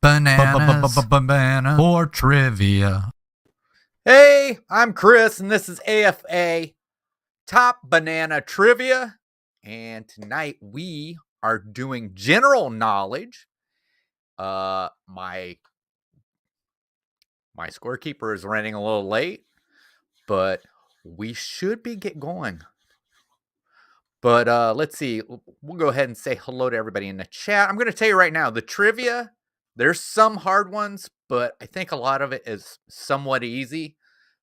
Banana for trivia. Hey, I'm Chris, and this is AFA Top Banana Trivia. And tonight we are doing general knowledge. My scorekeeper is running a little late, but we should be get going. But let's see. We'll go ahead and say hello to everybody in the chat. I'm going to tell you right now, the trivia, there's some hard ones, but I think a lot of it is somewhat easy.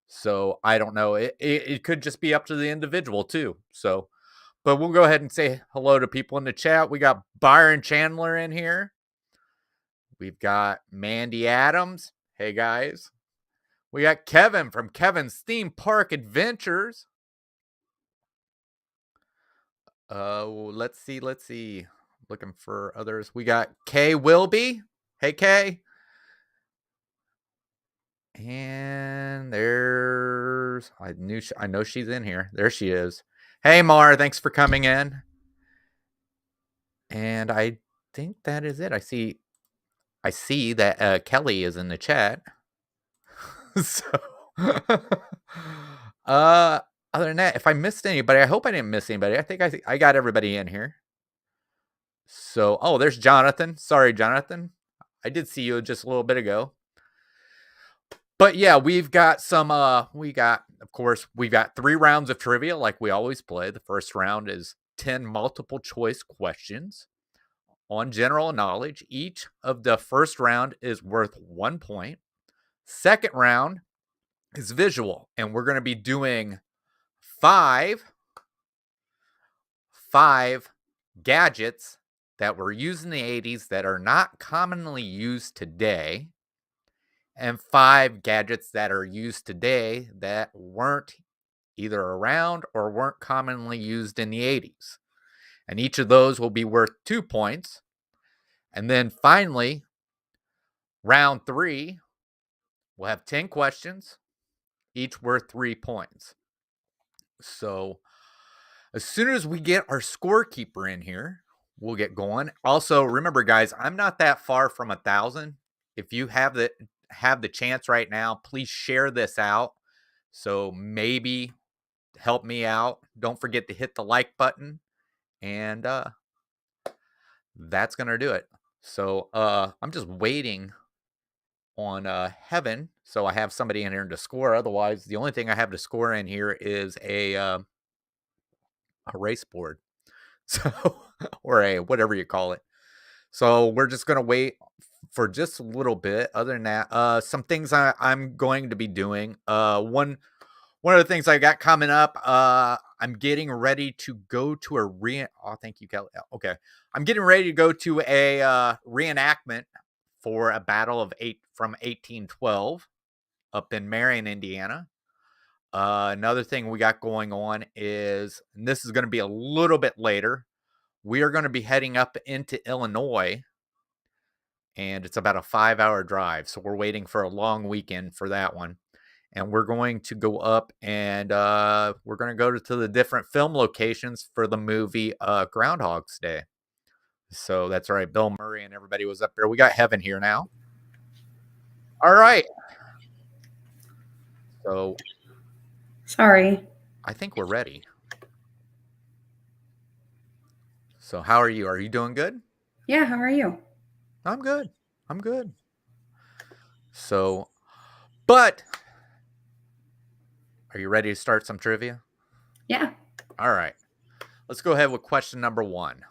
So I don't know. It could just be up to the individual too. So, but we'll go ahead and say hello to people in the chat. We got Byron Chandler in here. We've got Mandy Adams. Hey guys. We got Kevin from Kevin's Theme Park Adventures. Let's see. Looking for others. We got Kay Wilby. Hey Kay. And there's I know she's in here. There she is. Hey Mar, thanks for coming in. And I think that is it. I see that Kelly is in the chat. So other than that, if I missed anybody, I hope I didn't miss anybody. I think I got everybody in here. So, oh, there's Jonathan. Sorry, Jonathan. I did see you just a little bit ago. But yeah, we've got we've got 3 rounds of trivia like we always play. The first round is 10 multiple choice questions on general knowledge. Each of the first round is worth 1 point. Second round is visual, and we're going to be doing five gadgets that were used in the 80s that are not commonly used today, and 5 gadgets that are used today that weren't either around or weren't commonly used in the 80s. And each of those will be worth 2 points. And then finally, round 3, we'll have 10 questions, each worth 3 points. So as soon as we get our scorekeeper in here, we'll get going. Also, remember guys, I'm not that far from 1,000. If you have the chance right now, please share this out. So maybe help me out. Don't forget to hit the like button, and that's gonna do it. So I'm just waiting on Heaven, so I have somebody in here to score. Otherwise, the only thing I have to score in here is a race board, so or a whatever you call it. So we're just gonna wait for just a little bit. Other than that, some things I'm going to be doing. One of the things I got coming up, I'm getting ready to go to a thank you, Kelly. Okay. I'm getting ready to go to a reenactment for a battle from 1812 up in Marion, Indiana. Another thing we got going on is, and this is going to be a little bit later, we are going to be heading up into Illinois, and it's about a 5-hour drive. So we're waiting for a long weekend for that one. And we're going to go up and we're going to go to the different film locations for the movie Groundhog's Day. So that's right. Bill Murray and everybody was up there. We got Heaven here now. All right. So. Sorry. I think we're ready. So how are you? Are you doing good? Yeah, how are you? I'm good. So, but are you ready to start some trivia? Yeah. All right. Let's go ahead with question number 1.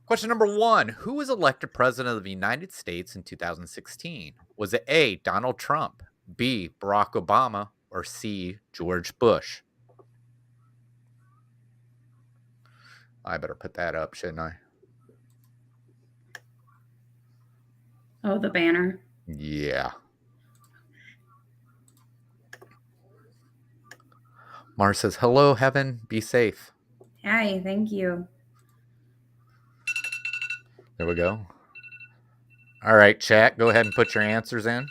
Question number 1. Who was elected president of the United States in 2016? Was it A, Donald Trump, B, Barack Obama, or C, George Bush? I better put that up, shouldn't I? Oh, the banner. Yeah. Mars says, hello, Heaven. Be safe. Hi, thank you. There we go. All right, chat. Go ahead and put your answers in.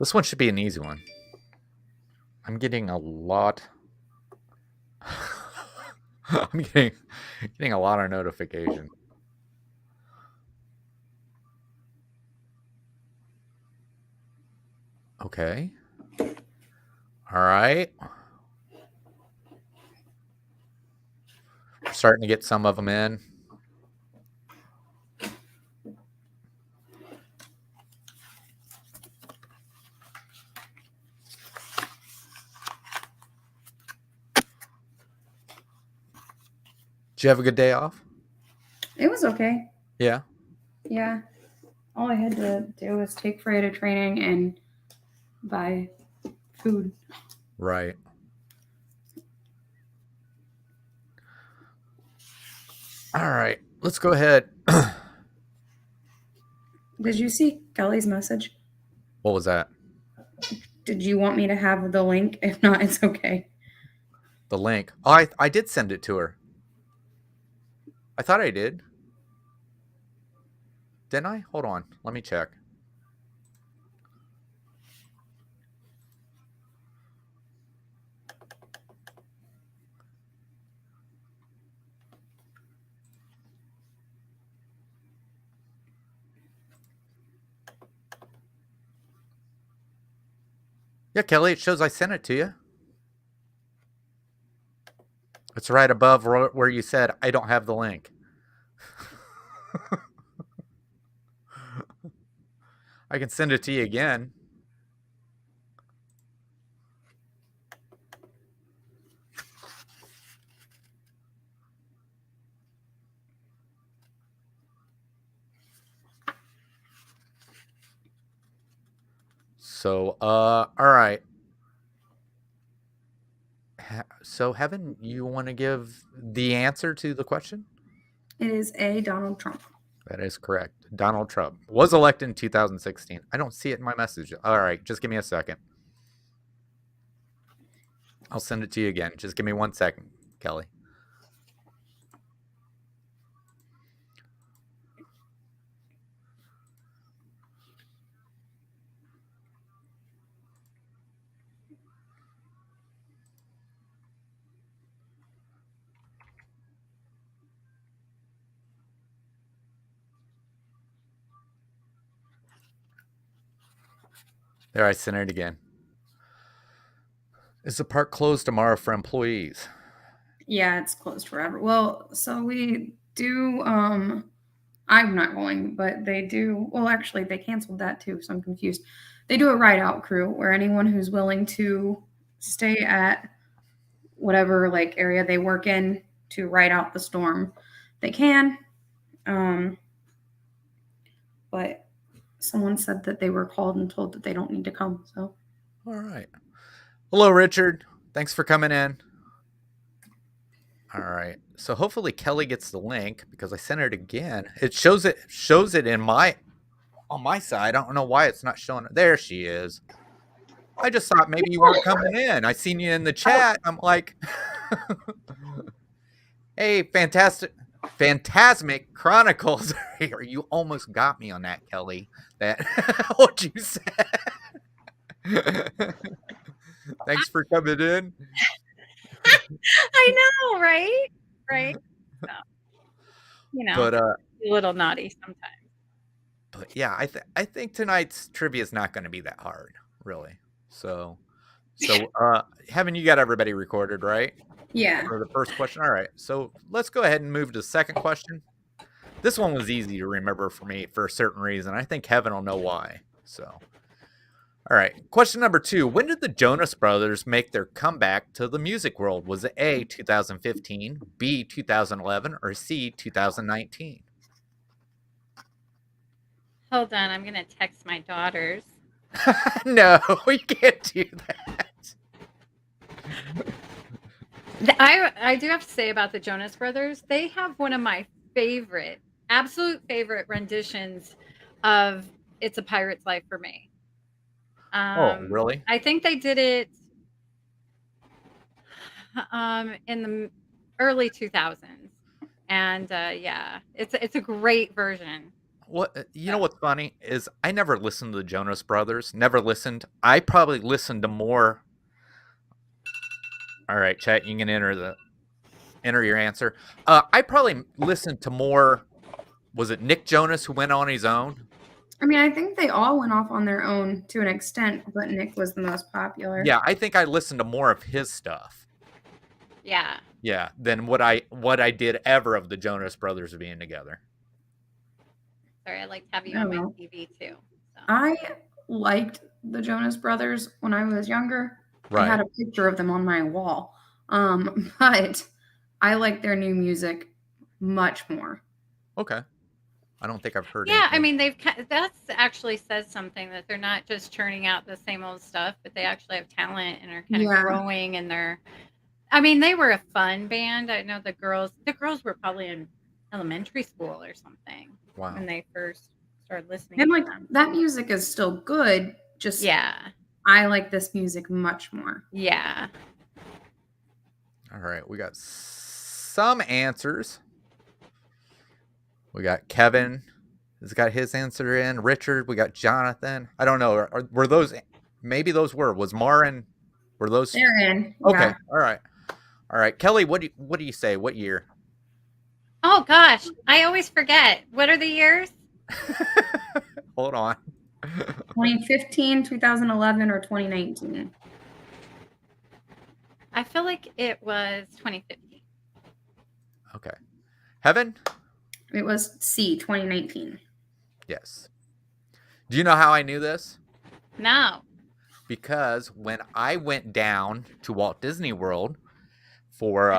This one should be an easy one. I'm getting a lot. I'm getting a lot of notification. Okay. All right. We're starting to get some of them in. Did you have a good day off? It was okay. Yeah. Yeah. All I had to do was take Freya to training and buy food. Right. All right. Let's go ahead. Did you see Kelly's message? What was that? Did you want me to have the link? If not, it's okay. The link. Oh, I did send it to her. I thought I did. Didn't I? Hold on. Let me check. Yeah, Kelly, it shows I sent it to you. It's right above where you said, I don't have the link. I can send it to you again. So, all right. So, Heaven, you want to give the answer to the question? It is A, Donald Trump. That is correct. Donald Trump was elected in 2016. I don't see it in my message. All right, just give me a second. I'll send it to you again. Just give me 1 second, Kelly. There, I sent it again. Is the park closed tomorrow for employees? Yeah, it's closed forever. Well, so we do I'm not going, but they do. Well, actually, they canceled that too, so I'm confused. They do a ride out crew where anyone who's willing to stay at whatever like area they work in to ride out the storm, they can. But someone said that they were called and told that they don't need to come. So, all right. Hello, Richard. Thanks for coming in. All right. So hopefully Kelly gets the link because I sent it again. It shows it in on my side. I don't know why it's not showing it. There she is. I just thought maybe you weren't coming in. I seen you in the chat. I'm like, hey, Phantasmic Chronicles. You almost got me on that, Kelly. That what you said. Thanks for coming in. I know, right? Right. So, But a little naughty sometimes. But yeah, I think tonight's trivia is not going to be that hard, really. So Heaven, you got everybody recorded, right? yeah. For the first question. All right. So let's go ahead and move to the second question. This one was easy to remember for me for a certain reason. I think Heaven will know why. So, all right. Question number 2. When did the Jonas Brothers make their comeback to the music world? Was it A, 2015, B, 2011, or C, 2019? Hold on, I'm gonna text my daughters. No, we can't do that. I do have to say about the Jonas Brothers, they have one of my absolute favorite renditions of "It's a Pirate's Life" for me. Oh, really? I think they did it in the early 2000s, and yeah, it's a great version. What you know what's funny is I never listened to the Jonas Brothers. Never listened. I probably listened to more. All right, chat. You can enter your answer. I probably listened to more. Was it Nick Jonas who went on his own? I mean, I think they all went off on their own to an extent, but Nick was the most popular. Yeah, I think I listened to more of his stuff. Yeah. Yeah, than what I did ever of the Jonas Brothers being together. Sorry, I like to have you on my TV too. So. I liked the Jonas Brothers when I was younger. Right. I had a picture of them on my wall. But I like their new music much more. Okay. I don't think I've heard Yeah, anything. I mean, that's actually says something that they're not just churning out the same old stuff, but they actually have talent and are kind of growing. And I mean, they were a fun band. I know the girls were probably in elementary school or something when they first started listening. And like that music is still good. Just I like this music much more. Yeah. All right, we got some answers. We got Kevin has got his answer in. Richard, we got Jonathan. I don't know. Were those? Maybe those was Marin. Were those? They're in. Okay. Yeah. All right. Kelly, what do you say? What year? Oh gosh, I always forget. What are the years? Hold on. 2015, 2011, or 2019. I feel like it was 2015. Okay. Heaven? It was C, 2019. Yes. Do you know how I knew this? No. Because when I went down to Walt Disney World for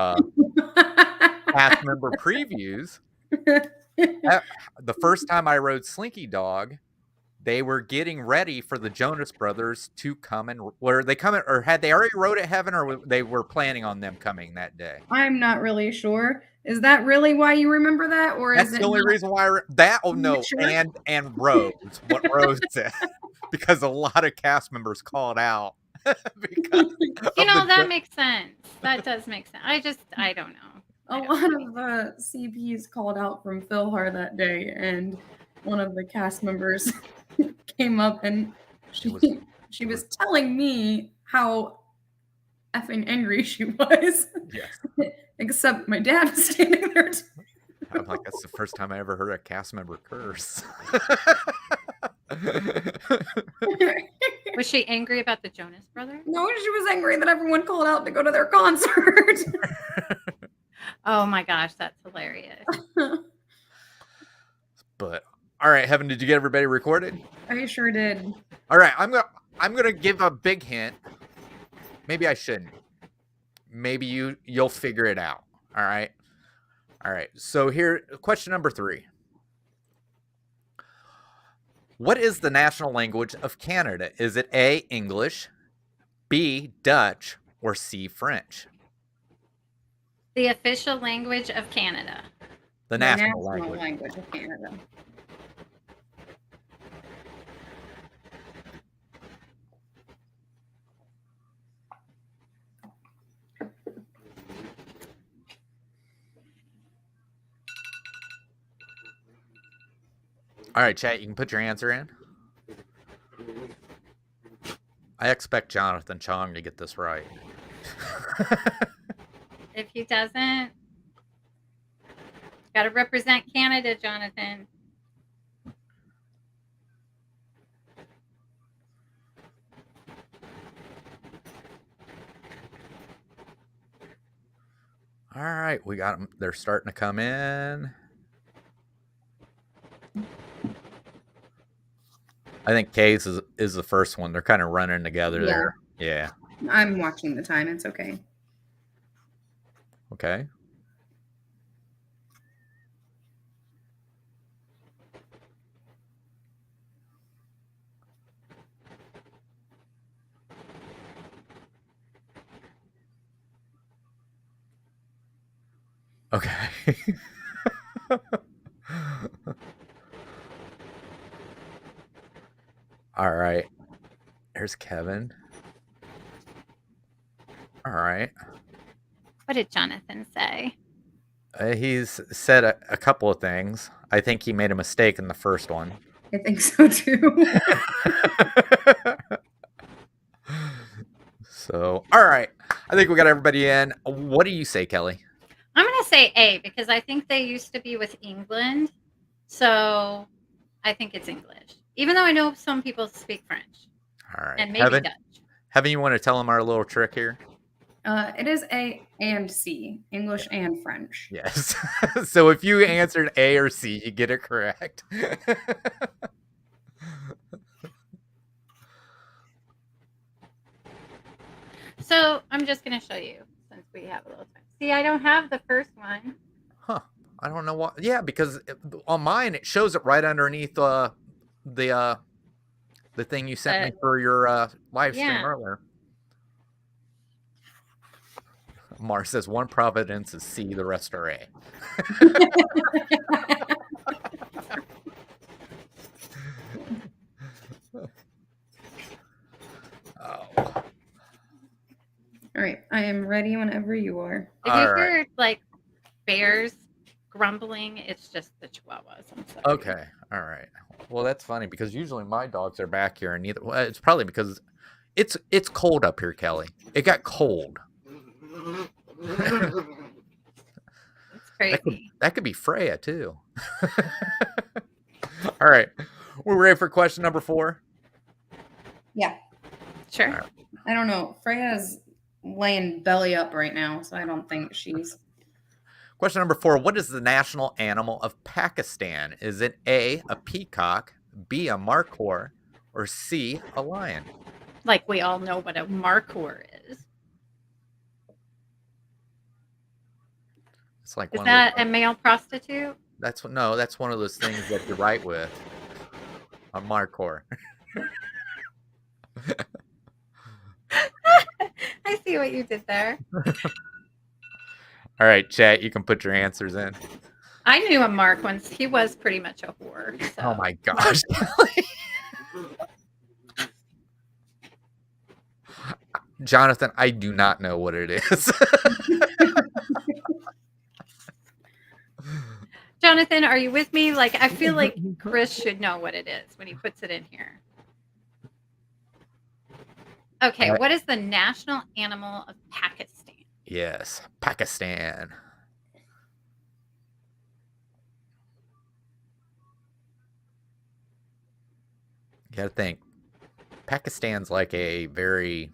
cast member previews, the first time I rode Slinky Dog, they were getting ready for the Jonas Brothers to come and were they coming, or had they already rode at Heaven, or they were planning on them coming that day? I'm not really sure. Is that really why you remember that, or That's is it the only reason why Oh no, sure? and Rose, what Rose said, because a lot of cast members called out. Because that makes sense. That does make sense. I don't know. A lot of the CPs called out from Philhar that day, and one of the cast members came up and she was telling me how effing angry she was. Yes. Except my dad was standing there too. I'm like, that's the first time I ever heard a cast member curse. Was she angry about the Jonas Brothers? No, she was angry that everyone called out to go to their concert. Oh my gosh, that's hilarious. But all right, Heaven, did you get everybody recorded? I sure did. All right, I'm gonna give a big hint. Maybe I shouldn't. Maybe you'll figure it out. All right. So here, question number 3. What is the national language of Canada? Is it A, English, B, Dutch, or C, French? The official language of Canada. The national language of Canada. All right, chat, you can put your answer in. I expect Jonathan Chong to get this right. If he doesn't, got to represent Canada, Jonathan. All right, we got them. They're starting to come in. I think Case is the first one. They're kind of running together there. Yeah. I'm watching the time. It's okay. Okay. Okay. All right. There's Kevin. All right. What did Jonathan say? He's said a couple of things. I think he made a mistake in the first one. I think so too. So, all right. I think we got everybody in. What do you say, Kelly? I'm going to say A because I think they used to be with England. So I think it's English. Even though I know some people speak French. All right. And maybe Dutch. Heaven, you want to tell them our little trick here? It is A and C, English and French. Yes. So if you answered A or C, you get it correct. So I'm just going to show you since we have a little time. See, I don't have the first one. Huh. I don't know what. Yeah, because on mine, it shows it right underneath the thing you sent me for your live stream earlier. Mar says one Providence is C, the rest are A. Oh. All right, I am ready whenever you are. If you hear like bears grumbling, it's just the Chihuahuas. I'm sorry. Okay, all right. Well, that's funny because usually my dogs are back here, and neither. Well, it's probably because it's cold up here, Kelly. It got cold. It's crazy. That could be Freya too. All right, we're ready for question number 4. Yeah, Sure. Right. I don't know. Freya's laying belly up right now, so I don't think she's. Question number 4. What is the national animal of Pakistan? Is it A, a peacock, B, a markhor, or C, a lion? Like we all know what a markhor is. It's like Is that a male prostitute? That's one of those things that you write with. A markhor. I see what you did there. All right, chat, you can put your answers in. I knew a Mark once. He was pretty much a whore. So. Oh my gosh. Jonathan, I do not know what it is. Jonathan, are you with me? Like, I feel like Chris should know what it is when he puts it in here. Okay, what is the national animal of Pakistan? Yes, Pakistan. You gotta think. Pakistan's like a very,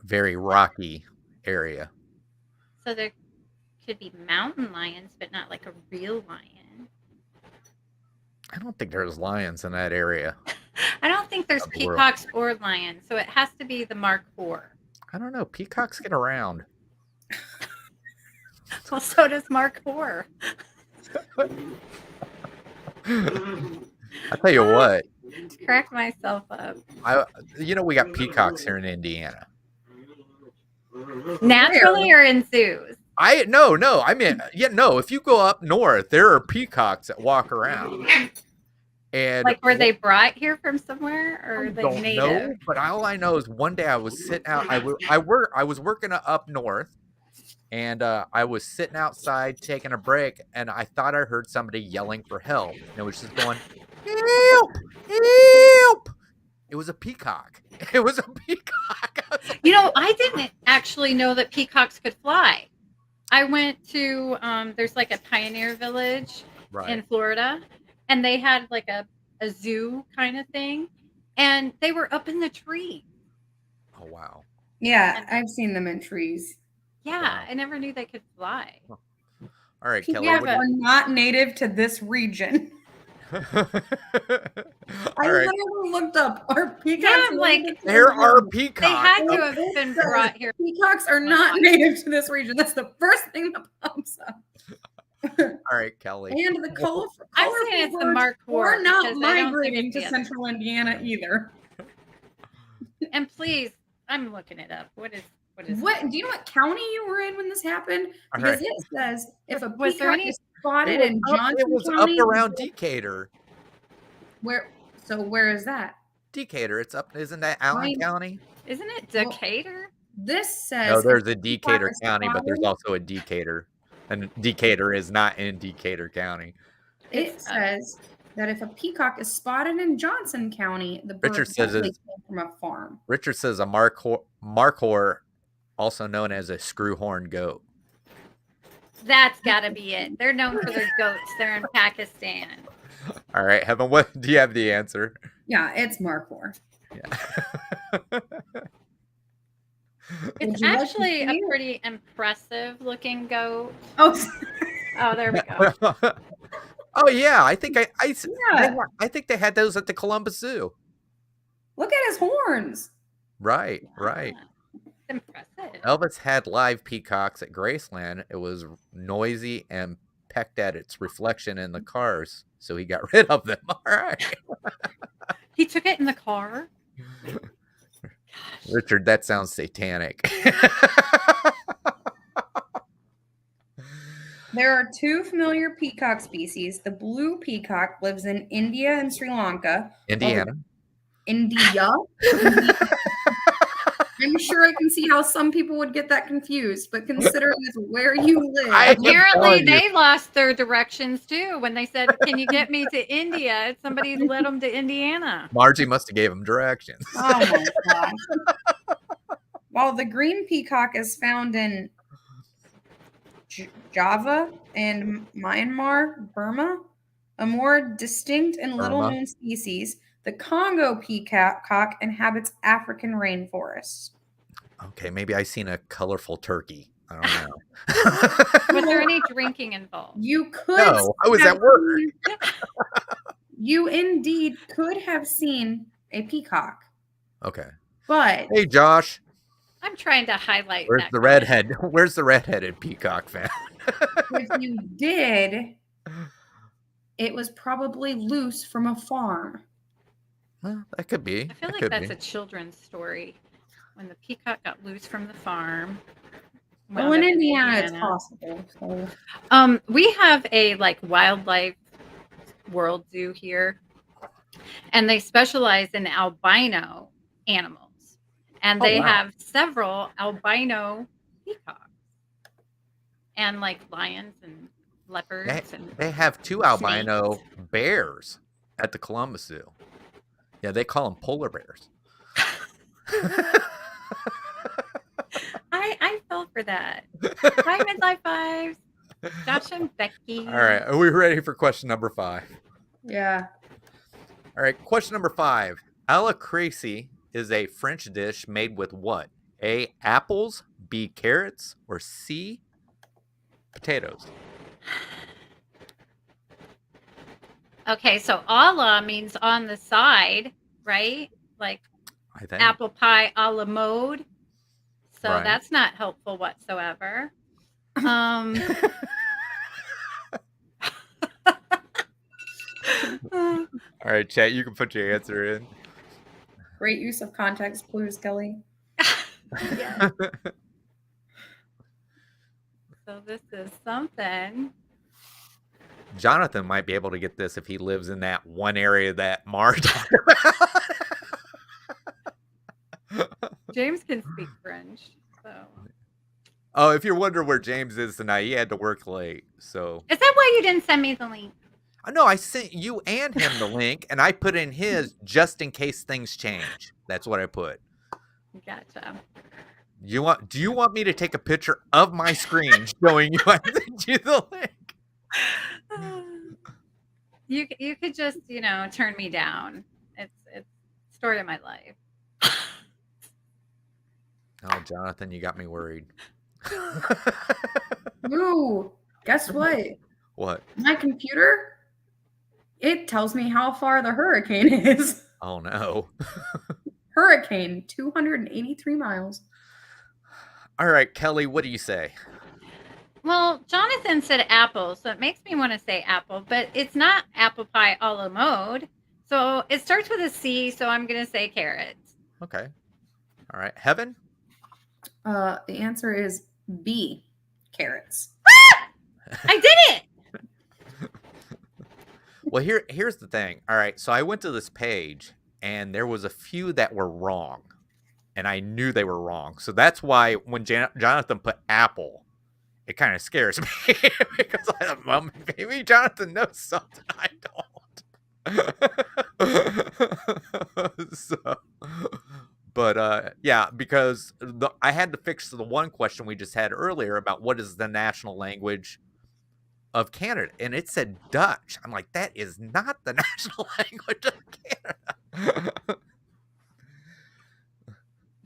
very rocky area. So there could be mountain lions, but not like a real lion. I don't think there's lions in that area. I don't think there's peacocks or lions, so it has to be the Markhor. I don't know. Peacocks get around. Well, so does Markhor. I tell you what. Crack myself up. We got peacocks here in Indiana. Naturally or in zoos? No. I mean, if you go up north, there are peacocks that walk around. And like, were they brought here from somewhere, or are they native? No, but all I know is one day I was sitting out. I was working up north, and I was sitting outside taking a break, and I thought I heard somebody yelling for help. And it was just going, "Help! Help!" It was a peacock. It was a peacock. I didn't actually know that peacocks could fly. I went to there's like a pioneer village in Florida. And they had like a zoo kind of thing. And they were up in the tree. Oh, wow. Yeah, I've seen them in trees. Yeah, wow. I never knew they could fly. All right, Kelly. Yeah, but we're not native to this region. I literally looked up. Are peacocks? Yeah, like there are peacocks. They had to have been brought here. Peacocks are not native to this region. That's the first thing that pops up. All right, Kelly. And the colorful. I'm saying it's the Markhor. We're not migrating to central Indiana either. And please, I'm looking it up. What is? What do you know? What county you were in when this happened? Because it says if a peacock is spotted in Johnson County, it was County, up around Decatur. Where is that? Decatur. It's up. Isn't that Allen County? Isn't it Decatur? This says No, there's a if Decatur is County, but there's spotted- also a Decatur. And Decatur is not in Decatur County. It says that if a peacock is spotted in Johnson County, the bird Richard says likely it's- came from a farm. Richard says a markhor, also known as a screwhorn goat. That's got to be it. They're known for their goats. They're in Pakistan. All right, Heaven, what do you have the answer? Yeah, it's Markhor. Yeah. It's actually a pretty impressive looking goat. Oh, there we go. Oh yeah, I think Yeah. I think they had those at the Columbus Zoo. Look at his horns. Right. Yeah, it's impressive. Elvis had live peacocks at Graceland. It was noisy and pecked at its reflection in the cars, so he got rid of them. All right. He took it in the car. Richard, that sounds satanic. There are two familiar peacock species. The blue peacock lives in India and Sri Lanka. Indiana. India. I'm sure I can see how some people would get that confused, but considering it's where you live. Apparently, they lost their directions too when they said, "Can you get me to India?" Somebody led them to Indiana. Margie must have gave him directions. Oh my gosh. While the green peacock is found in Java and Myanmar, Burma, a more distinct and little-known species, the Congo peacock inhabits African rainforests. Okay, maybe I seen a colorful turkey. I don't know. Was there any drinking involved? You could. No, I was at work. You indeed could have seen a peacock. Okay. But hey, Josh. I'm trying to highlight. Where's the redhead? Where's the redheaded peacock found? if you did, it was probably loose from a farm. Well, that could be. I feel like that's a children's story. When the peacock got loose from the farm. Well, in Indiana, it's possible. So. We have a wildlife world zoo here, and they specialize in albino animals, and they have several albino peacocks, and lions and leopards. They have two albino bears at the Columbus Zoo. Yeah, they call them polar bears. I fell for that. Hi, midlife fives. Josh and Becky. All right, are we ready for question number 5? Yeah. All right, question number 5. A la Crécy is a French dish made with what? A, apples, B, carrots, or C, potatoes? Okay, so a la means on the side, right? Like I think. apple pie a la mode. So Right. that's not helpful whatsoever. All right, chat, you can put your answer in. Great use of context clues, Kelly. Yeah. So this is something. Jonathan might be able to get this if he lives in that one area that Mar talked about. James can speak French, so. Oh, if you're wondering where James is tonight, he had to work late. So Is that why you didn't send me the link? I know I sent you and him the link, and I put in his just in case things change. That's what I put. Gotcha. Do you want me to take a picture of my screen showing you I sent you the link? You could just turn me down. It's story of my life. Oh, Jonathan, you got me worried. Ooh, guess what? What? My computer, it tells me how far the hurricane is. Oh, no. Hurricane, 283 miles. All right, Kelly, what do you say? Well, Jonathan said apple, so it makes me want to say apple, but it's not apple pie a la mode. So it starts with a C, so I'm going to say carrots. Okay. All right. Heaven? The answer is B, carrots. I did it! Well, here's the thing. All right, so I went to this page, and there was a few that were wrong. and I knew they were wrong. So that's why when Jonathan put apple, it kind of scares me because I thought, well, maybe Jonathan knows something I don't. So, but yeah, because I had to fix the one question we just had earlier about what is the national language of Canada, and it said Dutch. I'm like, that is not the national language of Canada.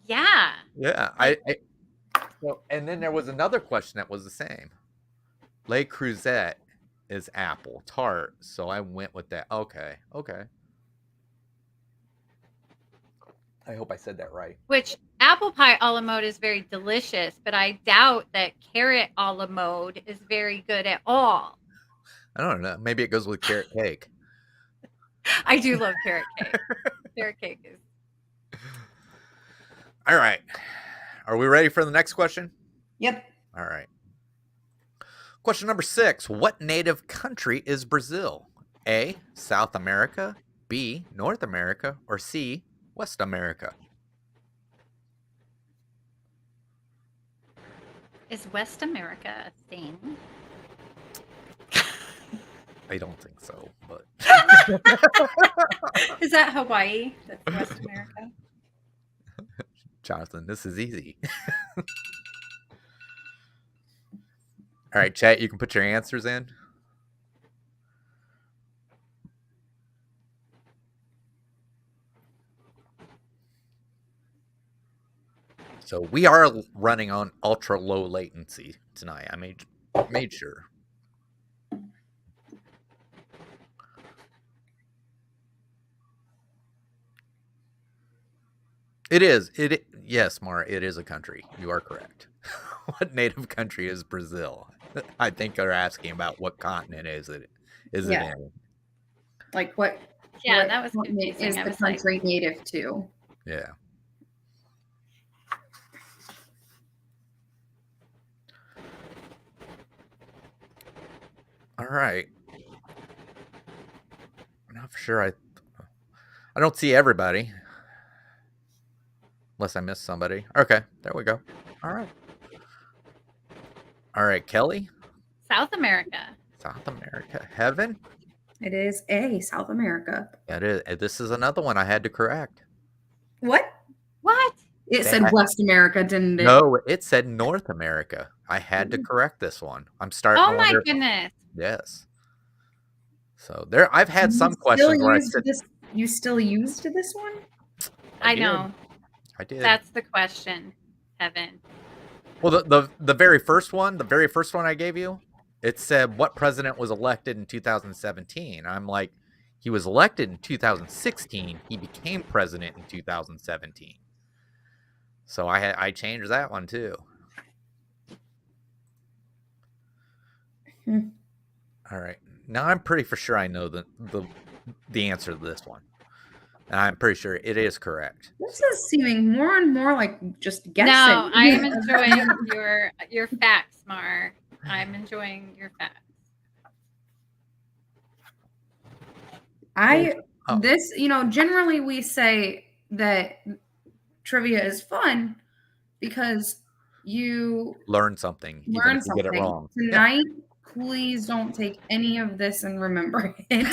Yeah. Yeah, so, and then there was another question that was the same. Le Creuset is apple tart, so I went with that. Okay. I hope I said that right. Which apple pie a la mode is very delicious, but I doubt that carrot a la mode is very good at all. I don't know. Maybe it goes with carrot cake. I do love carrot cake. Carrot cake is. All right. Are we ready for the next question? Yep. All right. Question number 6. What native country is Brazil? A, South America, B, North America, or C, West America? Is West America a thing? I don't think so, but Is that Hawaii? That's West America. Jonathan, this is easy. All right, chat, you can put your answers in. So we are running on ultra low latency tonight. I made sure. It is. Yes, Mara, it is a country. You are correct. What native country is Brazil? I think they're asking about what continent is it in? Like what? Yeah, what that was continent confusing. is I the was like, country native to? Yeah. All right. I'm not for sure. I don't see everybody. Unless I missed somebody. Okay, there we go. All right. All right, Kelly. South America. South America. Heaven. It is A, South America. That is. This is another one I had to correct. What? What? It said West America, didn't it? No, it said North America. I had to correct this one. I'm starting. Oh my goodness. Yes. So there, I've had some questions where I said, you still used this one? I know. I did. That's the question, Evan. Well, the very first one I gave you, it said what president was elected in 2017. I'm like, he was elected in 2016. He became president in 2017. So I changed that one too. All right. Now I'm pretty for sure I know the answer to this one. And I'm pretty sure it is correct. This is seeming more and more like just guessing. No, I am enjoying your facts, Mar. I'm enjoying your facts. Generally we say that trivia is fun because you learn something, even if you get it wrong. Tonight, please don't take any of this and remember it.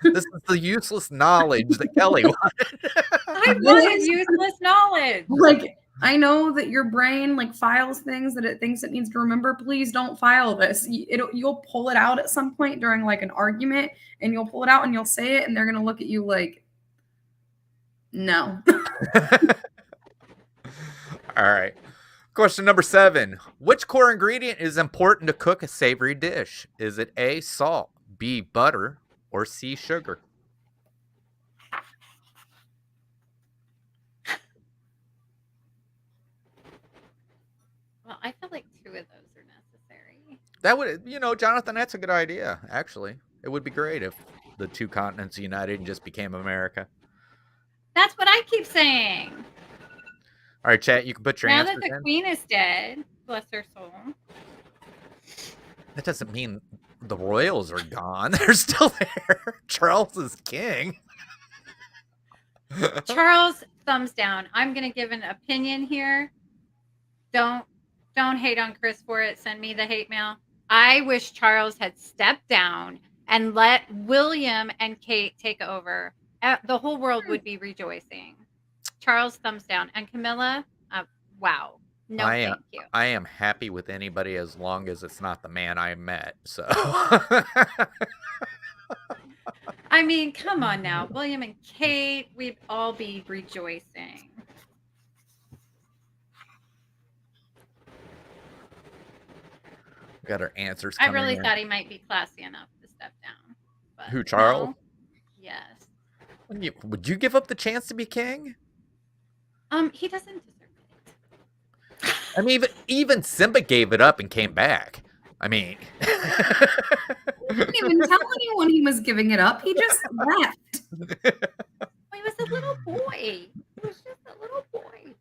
This is the useless knowledge that Kelly wanted. I wanted useless knowledge. Like, I know that your brain files things that it thinks it needs to remember. Please don't file this. You'll pull it out at some point during an argument, and you'll pull it out and you'll say it, and they're gonna look at you like, no. All right. Question number 7. Which core ingredient is important to cook a savory dish? Is it A, salt, B, butter, or C, sugar? Well, I feel like 2 of those are necessary. That would, Jonathan, that's a good idea, actually. It would be great if the 2 continents united and just became America. That's what I keep saying. All right, chat, you can put your answers in. Now that the queen is dead, bless her soul. That doesn't mean the royals are gone. They're still there. Charles is king. Charles, thumbs down. I'm gonna give an opinion here. Don't hate on Chris for it. Send me the hate mail. I wish Charles had stepped down and let William and Kate take over. The whole world would be rejoicing. Charles, thumbs down. And Camilla, wow. No, thank you. I am happy with anybody as long as it's not the man I met. So. I mean, come on now. William and Kate, we'd all be rejoicing. Got our answers I coming really in. thought he might be classy enough to step down. But Who, Charles? no. Yes. Would you give up the chance to be king? He doesn't deserve it. I mean, even Simba gave it up and came back. I mean, He didn't even tell anyone he was giving it up. He just left. He was a little boy. He was just a little boy.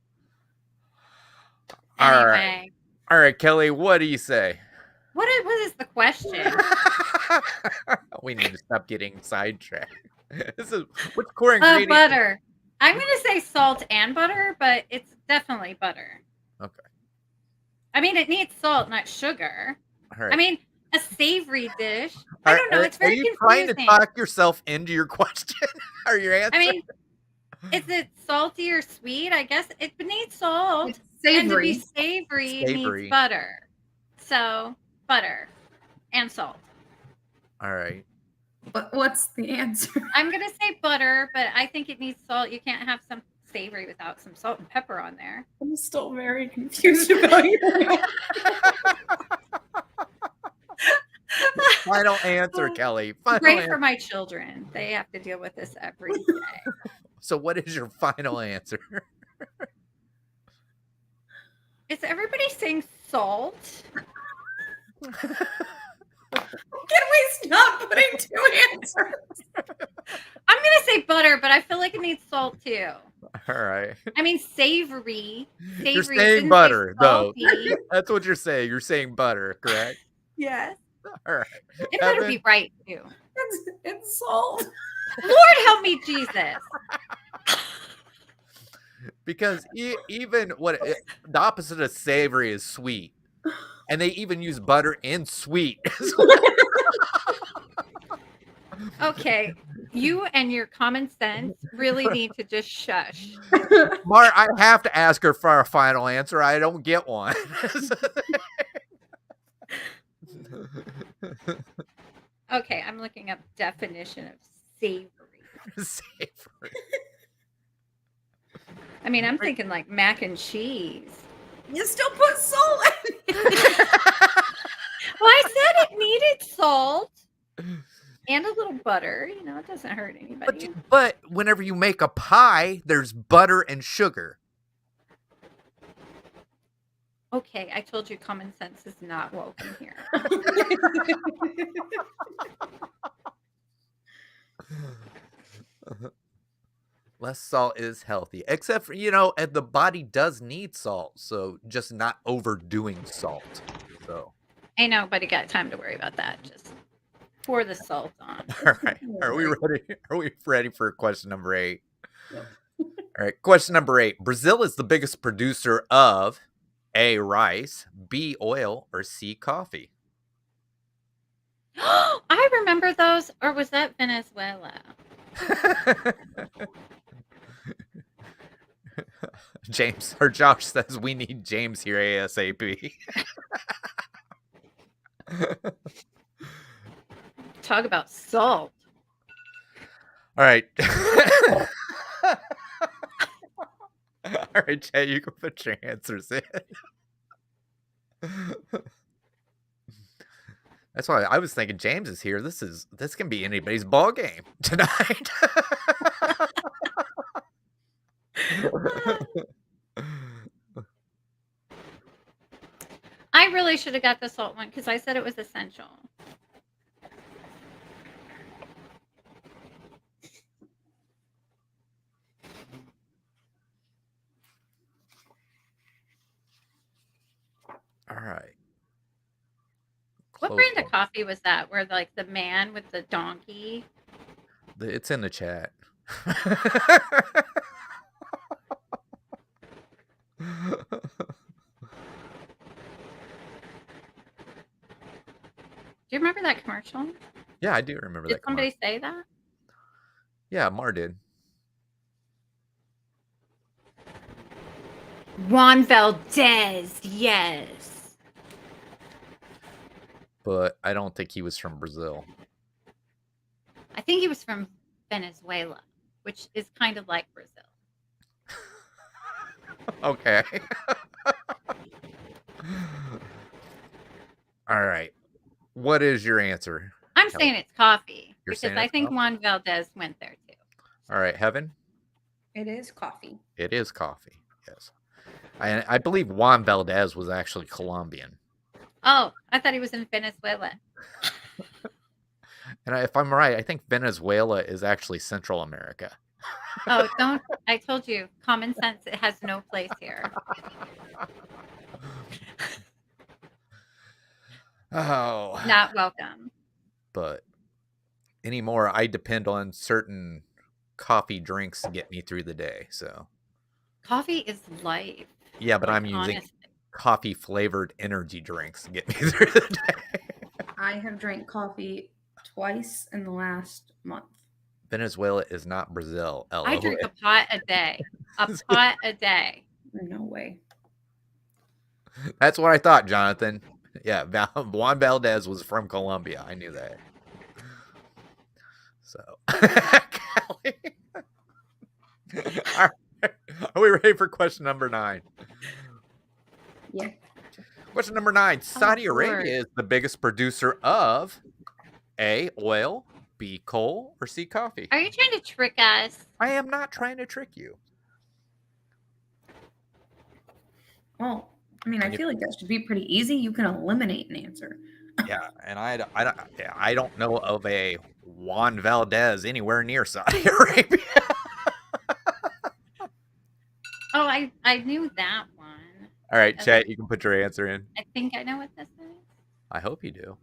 All Anyway, right, Kelly, what do you say? what is the question? We need to stop getting sidetracked. What's core ingredient? Butter. I'm going to say salt and butter, but it's definitely butter. Okay. I mean, it needs salt, not sugar. All right. I mean, a savory dish. I don't know. It's very confusing. Are you trying to talk yourself into your question or your answer? I mean, is it salty or sweet? I guess it needs salt. It's And to be savory. savory, it needs butter. So, butter and salt. All right. But what's the answer? I'm going to say butter, but I think it needs salt. You can't have some savory without some salt and pepper on there. I'm still very confused about you. Final answer, Kelly. Final Great answer. for my children. They have to deal with this every day. So what is your final answer? Is everybody saying salt? Can we stop putting two answers? I'm going to say butter, but I feel like it needs salt too. All right. I mean, savory. You're Savory saying didn't butter, say though. salty. That's what you're saying. You're saying butter, correct? Yes. All right. It better Evan? be right too. It's salt. Lord help me, Jesus. Because even the opposite of savory is sweet, and they even use butter in sweet. Okay, you and your common sense really need to just shush. Mar, I have to ask her for a final answer. I don't get one. Okay, I'm looking up definition of savory. Savory. I mean, I'm thinking like mac and cheese. You still put salt in it. Well, I said it needed salt and a little butter. You know, it doesn't hurt anybody. But whenever you make a pie, there's butter and sugar. Okay, I told you common sense is not welcome here. Less salt is healthy, except for, the body does need salt, so just not overdoing salt. So, Ain't nobody got time to worry about that. Just pour the salt on. all right, are we ready? Are we ready for question number 8? All right, question number 8. Brazil is the biggest producer of A, rice, B, oil, or C, coffee. I remember those, or was that Venezuela? James or Josh says we need James here ASAP. Talk about salt. All right. All right, Jay, you can put your answers in. That's why I was thinking James is here. This can be anybody's ball game tonight. I really should have got the salt one because I said it was essential. All right. What brand of coffee was that? Where like the man with the donkey? It's in the chat. Do you remember that commercial? Yeah, I do remember Did that somebody commercial. say that? Yeah, Mar did. Juan Valdez, yes. But I don't think he was from Brazil. I think he was from Venezuela, which is kind of like Brazil. Okay. All right. What is your answer? I'm Kelly? saying it's coffee You're because saying I it's think coffee? Juan Valdez went there too. All right, Heaven? It is coffee. It is coffee, yes. I believe Juan Valdez was actually Colombian. Oh, I thought he was in Venezuela. And if I'm right, I think Venezuela is actually Central America. Oh, don't. I told you, common sense, it has no place here. Oh. Not welcome. But anymore, I depend on certain coffee drinks to get me through the day. So Coffee is life. yeah, but Like, I'm using honestly. coffee flavored energy drinks to get me through the day. I have drank coffee twice in the last month. Venezuela is not Brazil. I drink a pot a day. A pot a day. No way. That's what I thought, Jonathan. Yeah, Juan Valdez was from Colombia. I knew that. So, Kelly. All right. Are we ready for question number 9? Yeah. Question number 9. Saudi Lord. Arabia is the biggest producer of A, oil, B, coal, or C, coffee. Are you trying to trick us? I am not trying to trick you. Well, I mean, I feel like that should be pretty easy. You can eliminate an answer. Yeah, and I don't know of a Juan Valdez anywhere near Saudi Arabia. Oh, I knew that one. All right, chat, you can put your answer in. I think I know what this is. I hope you do.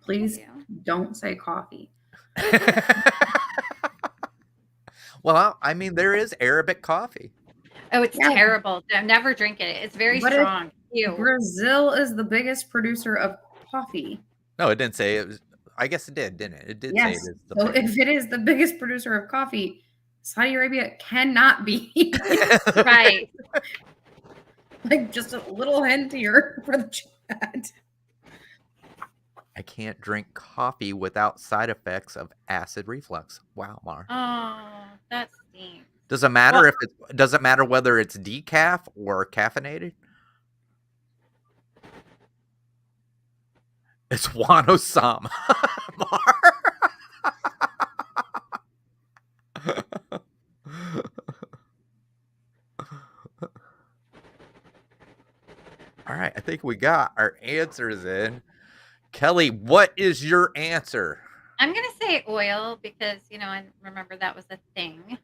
Please Thank you. don't say coffee. Well, I mean, there is Arabic coffee. Oh, it's Yeah. terrible. Don't never drink it. It's very But if- strong. Ew. Brazil is the biggest producer of coffee. No, it didn't say it was. I guess it did, didn't it? It did Yes. say it is the So biggest. if it is the biggest producer of coffee, Saudi Arabia cannot be. Right. Like, just a little hint here for the chat. I can't drink coffee without side effects of acid reflux. Wow, Mar. Oh, that stinks. Does it matter does it matter whether it's decaf or caffeinated? It's Juan Osama. All right, I think we got our answers in. Kelly, what is your answer? I'm gonna say oil because I remember that was a thing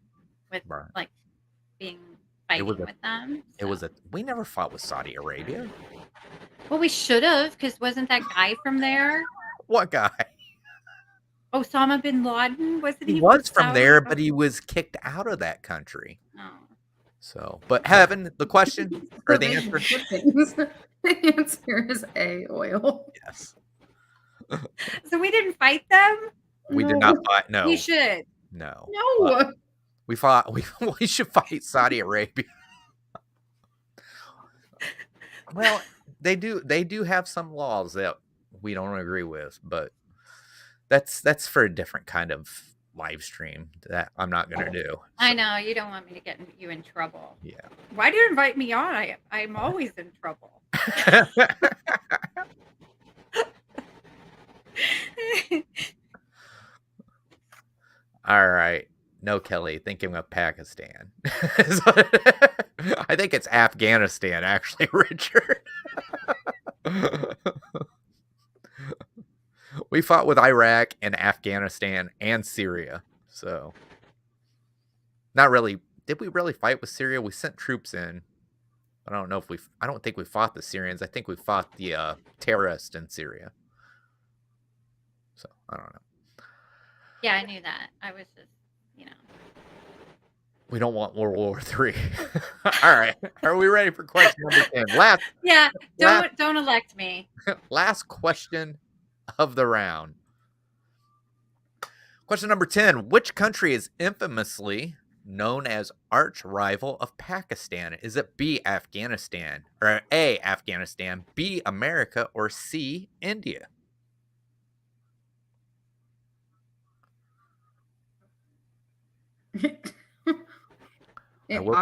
with Right. like being fighting was a- with them. It was we never fought with Saudi Arabia. Well, we should have because wasn't that guy from there? What guy? Osama bin Laden? Wasn't he? He was from Saudi? there, but he was kicked out of that country. Oh. So, but Heaven, the question or the So answer? they did things. The answer is A, oil. Yes. So we didn't fight them? We did No. not fight. No. We should. No. No. We fought. We should fight Saudi Arabia. Well, they do have some laws that we don't agree with, but that's for a different kind of live stream that I'm not gonna do. I know you don't want me to get you in trouble. Yeah. Why do you invite me on? I'm always in trouble. All right. No, Kelly, thinking of Pakistan. I think it's Afghanistan, actually, Richard. We fought with Iraq and Afghanistan and Syria. So, not really. Did we really fight with Syria? We sent troops in. I don't know if I don't think we fought the Syrians. I think we fought the terrorists in Syria. So, I don't know. Yeah, I knew that. I was just, We don't want World War III. All right. Are we ready for question number 10? Yeah, last- don't elect me. Last question of the round. Question number 10. Which country is infamously known as arch rival of Pakistan? Is it B, Afghanistan, or A, Afghanistan, B, America, or C, India? I will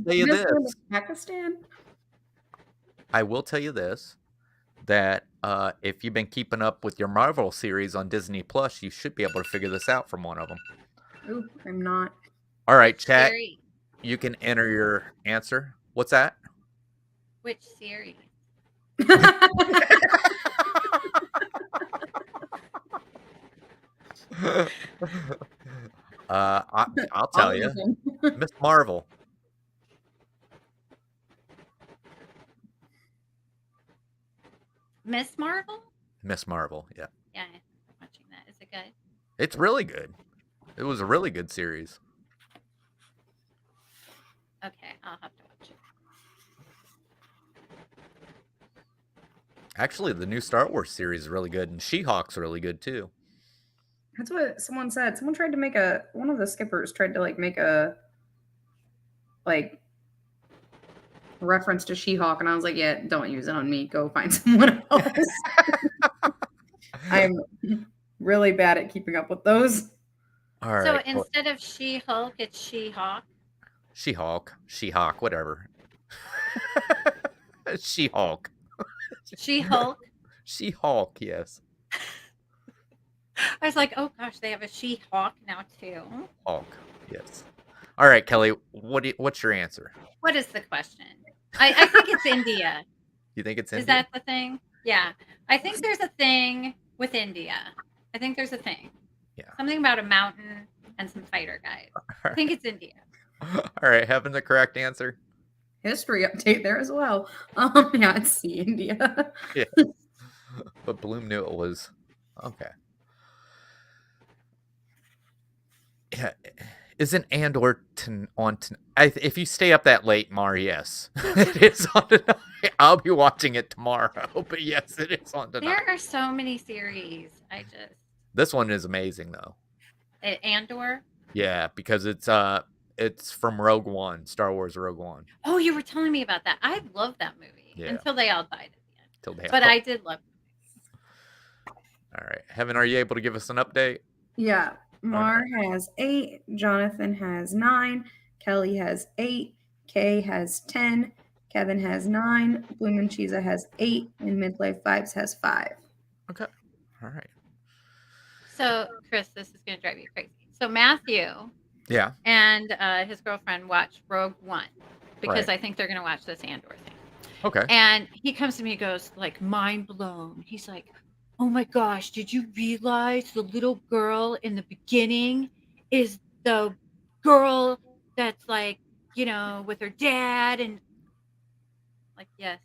tell you this. Pakistan. I will tell you this, that if you've been keeping up with your Marvel series on Disney Plus, you should be able to figure this out from one of them. Ooh, I'm not. All right, chat. Series? You can enter your answer. What's that? Which series? I'll tell you. Miss Marvel. Miss Marvel? Miss Marvel, yeah. Yeah, I'm watching that. Is it good? It's really good. It was a really good series. Okay, I'll have to watch it. Actually, the new Star Wars series is really good, and She-Hulk's really good too. That's what someone said. Someone tried to make one of the skippers tried to make a reference to She-Hulk, and I was like, yeah, don't use it on me. Go find someone else. I'm really bad at keeping up with those. All right. So instead of She-Hulk, it's She-Hawk? She-Hulk, whatever. She-Hulk. She-Hulk? She-Hulk, yes. I was like, oh gosh, they have a She-Hawk now too. Hulk, yes. All right, Kelly, what's your answer? What is the question? I think it's India. You think it's India? Is that the thing? Yeah. I think there's a thing with India. I think there's a thing. Yeah. Something about a mountain and some fighter guys. I think it's India. All right, having the correct answer. History update there as well. Yeah, it's C, India. Yeah. But Bloom knew it was okay. Yeah. Isn't Andor on tonight? If you stay up that late, Mar, yes. It is on tonight. I'll be watching it tomorrow, but yes, it is on tonight. There are so many series. This one is amazing though. Andor? Yeah, because it's from Rogue One, Star Wars Rogue One. Oh, you were telling me about that. I love that movie. Yeah. Until they all died at the end. But I did love it. All right. Heaven, are you able to give us an update? Yeah. Mar has 8, Jonathan has 9, Kelly has 8, Kay has 10, Kevin has 9, Bloom and Cheesa has 8, and Midlife Vibes has 5. Okay. All right. So, Chris, this is going to drive you crazy. So, Matthew and his girlfriend watched Rogue One because I think they're going to watch this Andor thing. Okay. And he comes to me and goes, like, mind blown. He's like, oh my gosh, did you realize the little girl in the beginning is the girl that's like, with her dad? And like, yes.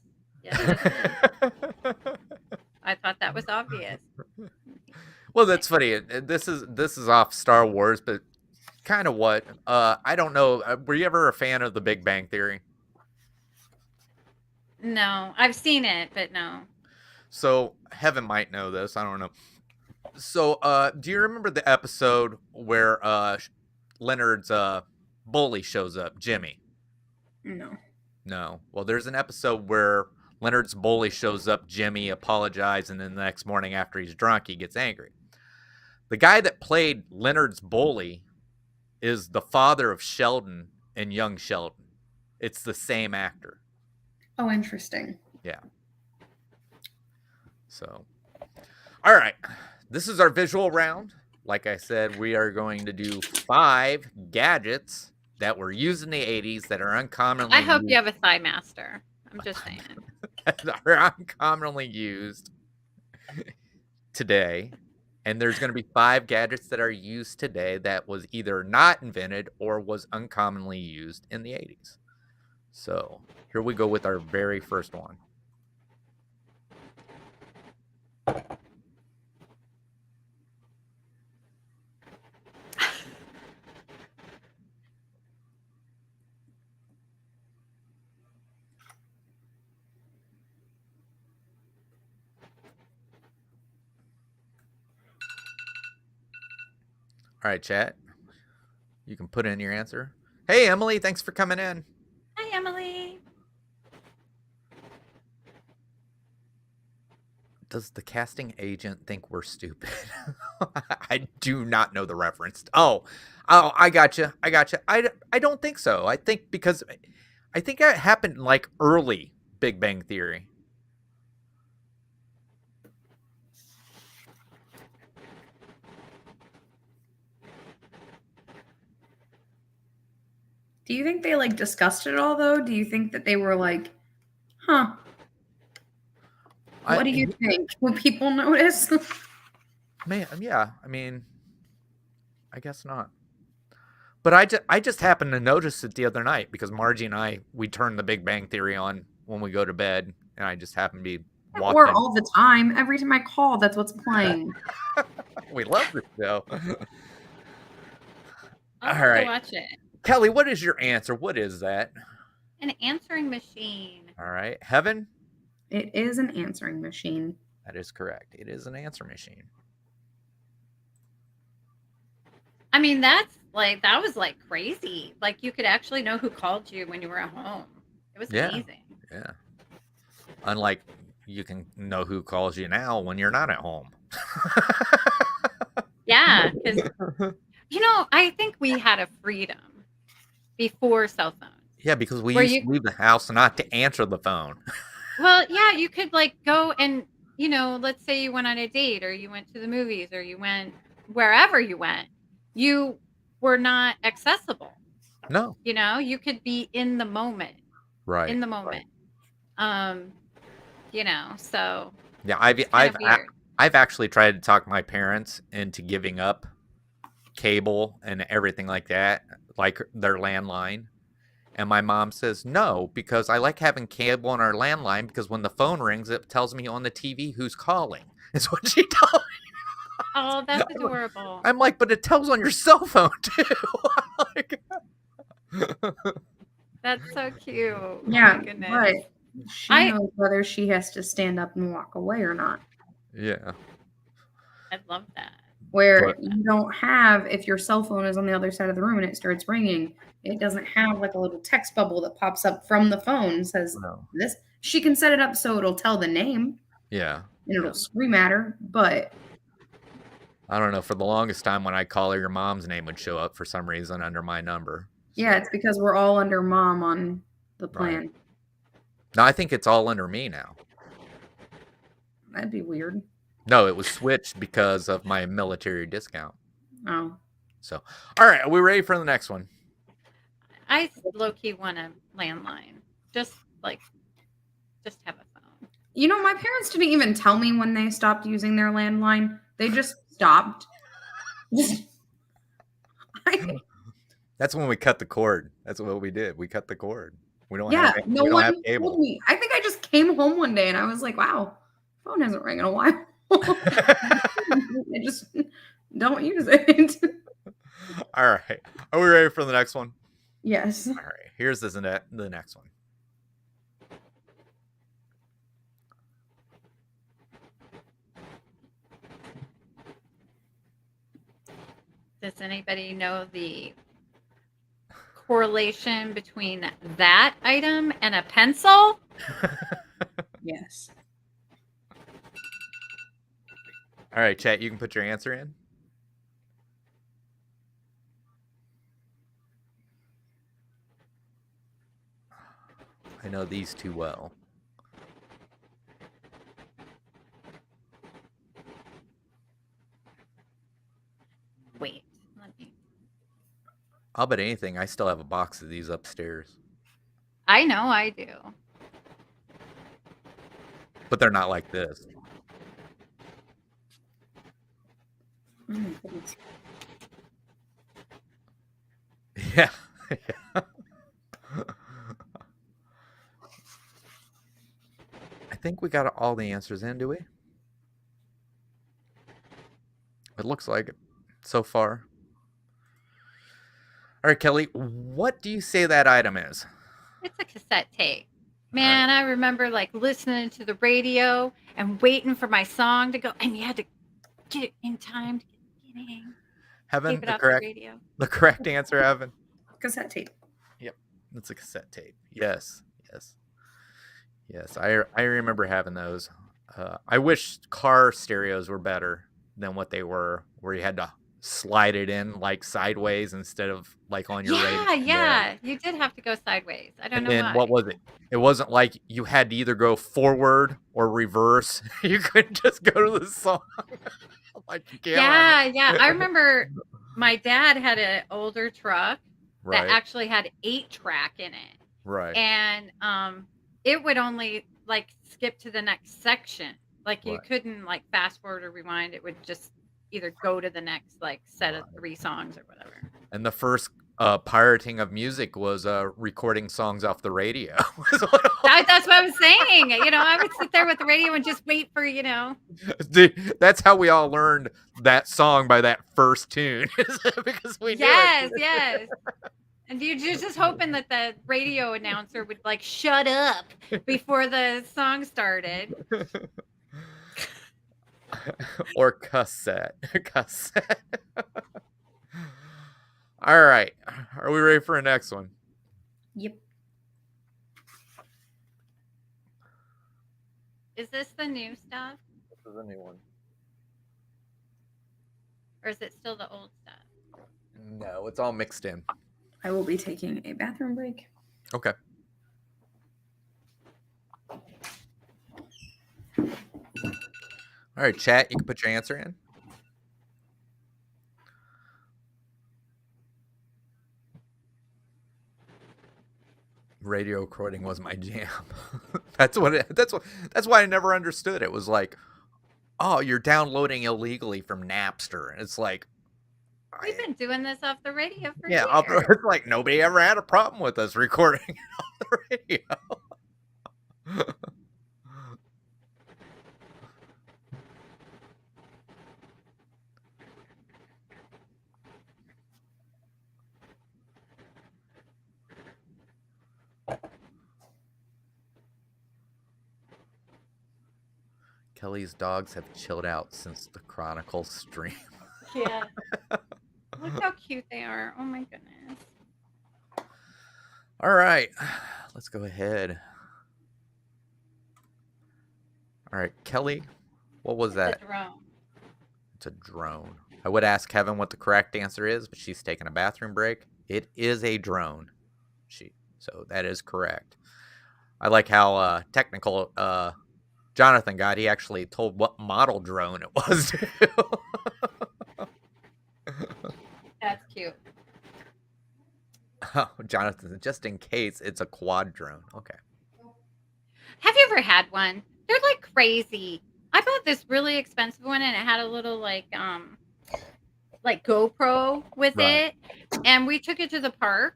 I thought that was obvious. Well, that's funny. This is off Star Wars, but kind of what? I don't know. Were you ever a fan of The Big Bang Theory? No, I've seen it, but no. So Heaven might know this. I don't know. So, do you remember the episode where Leonard's bully shows up, Jimmy? No. Well, there's an episode where Leonard's bully shows up, Jimmy apologizes, and then the next morning after he's drunk, he gets angry. The guy that played Leonard's bully is the father of Sheldon and young Sheldon. It's the same actor. Oh, interesting. Yeah. So, all right. This is our visual round. Like I said, we are going to do 5 gadgets that were used in the 80s that are uncommonly I hope you have a Thigh Master. I'm just saying. that are uncommonly used today. And there's going to be 5 gadgets that are used today that was either not invented or was uncommonly used in the 80s. So here we go with our very first one. All right, chat. You can put in your answer. Hey, Emily, thanks for coming in. Hi, Emily. Does the casting agent think we're stupid? I do not know the reference. Oh, I gotcha. I don't think so. I think because I think it happened like early Big Bang Theory. Do you think they like discussed it all though? Do you think that they were like, huh? What do you think? Will people notice? Man, yeah. I mean, I guess not. But I just happened to notice it the other night because Margie and we turn the Big Bang Theory on when we go to bed, and I just happened to be walking. Or all the time. Every time I call, that's what's playing. We love this show. I'll All right. watch it. Kelly, what is your answer? What is that? An answering machine. All right. Heaven? It is an answering machine. That is correct. It is an answer machine. I mean, that was like crazy. Like you could actually know who called you when you were at home. It was amazing. Yeah. Unlike you can know who calls you now when you're not at home. Yeah, because I think we had a freedom before cell phones. Yeah, because we used to leave the house not to answer the phone. Well, yeah, you could like go and let's say you went on a date or you went to the movies or you went wherever you went. You were not accessible. No. You could be in the moment. Right. In the moment. Right. So. Yeah, I've actually tried to talk my parents into giving up cable and everything like that, like their landline. And my mom says, no, because I like having cable on our landline because when the phone rings, it tells me on the TV who's calling. Is what she told me. Oh, that's adorable. I'm like, but it tells on your cell phone, too. That's so cute. Yeah, oh my goodness. But she knows whether she has to stand up and walk away or not. Yeah. I love that. Where you don't have, if your cell phone is on the other side of the room and it starts ringing, it doesn't have like a little text bubble that pops up from the phone and says this. She can set it up so it'll tell the name. Yeah. And it'll scream at her, but I don't know. For the longest time when I call her, your mom's name would show up for some reason under my number. So. Yeah, it's because we're all under mom on the plan. Right. No, I think it's all under me now. That'd be weird. No, it was switched because of my military discount. Oh. So, all right. Are we ready for the next one? I low-key want a landline. Just have a phone. My parents didn't even tell me when they stopped using their landline. They just stopped. That's when we cut the cord. That's what we did. We cut the cord. We don't have no one told me. I think I just came home one day and I was like, wow, phone hasn't rang in a while. I just don't use it. All right. Are we ready for the next one? Yes. All right. Here's the next one. Does anybody know the correlation between that item and a pencil? Yes. All right, chat, you can put your answer in. I know these two well. Wait, let me. I'll bet anything. I still have a box of these upstairs. I know I do. But they're not like this. Yeah. I think we got all the answers in, do we? It looks like it so far. All right, Kelly, what do you say that item is? It's a cassette tape. Man, right. I remember listening to the radio and waiting for my song to go, and you had to get it in time to get the beginning. Heaven, Keep it off the radio. the correct answer, Heaven. Cassette tape. Yep, that's a cassette tape. Yes. I remember having those. I wish car stereos were better than what they were, where you had to slide it in like sideways instead of like on your radio. Yeah. You did have to go sideways. I don't And know then why. what was it? It wasn't like you had to either go forward or reverse. You couldn't just go to the song. Like Yeah. I remember my dad had an older truck that actually had 8-track in it. Right. And it would only like skip to the next section. Like you couldn't like fast forward or rewind. It would just either go to the next like set of 3 songs or whatever. And the first pirating of music was recording songs off the radio. That's what I'm saying. I would sit there with the radio and just wait for, Dude, that's how we all learned that song by that first tune. Because we knew it. Yes. And you're just hoping that the radio announcer would like shut up before the song started. Or cassette. All right. Are we ready for the next one? Yep. Is this the new stuff? This is a new one. Or is it still the old stuff? No, it's all mixed in. I will be taking a bathroom break. Okay. All right, chat, you can put your answer in. Radio recording was my jam. That's why I never understood. It was like, oh, you're downloading illegally from Napster. And it's like, we've been doing this off the radio for years. It's like nobody ever had a problem with us recording it on the radio. Kelly's dogs have chilled out since the Chronicles stream. Yeah. Look how cute they are. Oh my goodness. All right. Let's go ahead. All right, Kelly, what was that? It's a drone. It's a drone. I would ask Kevin what the correct answer is, but she's taking a bathroom break. It is a drone. So that is correct. I like how technical Jonathan got. He actually told what model drone it was. That's cute. Oh, Jonathan, just in case it's a quad drone. Okay. Have you ever had one? They're like crazy. I bought this really expensive one and it had a little like GoPro with it. And we took it to the park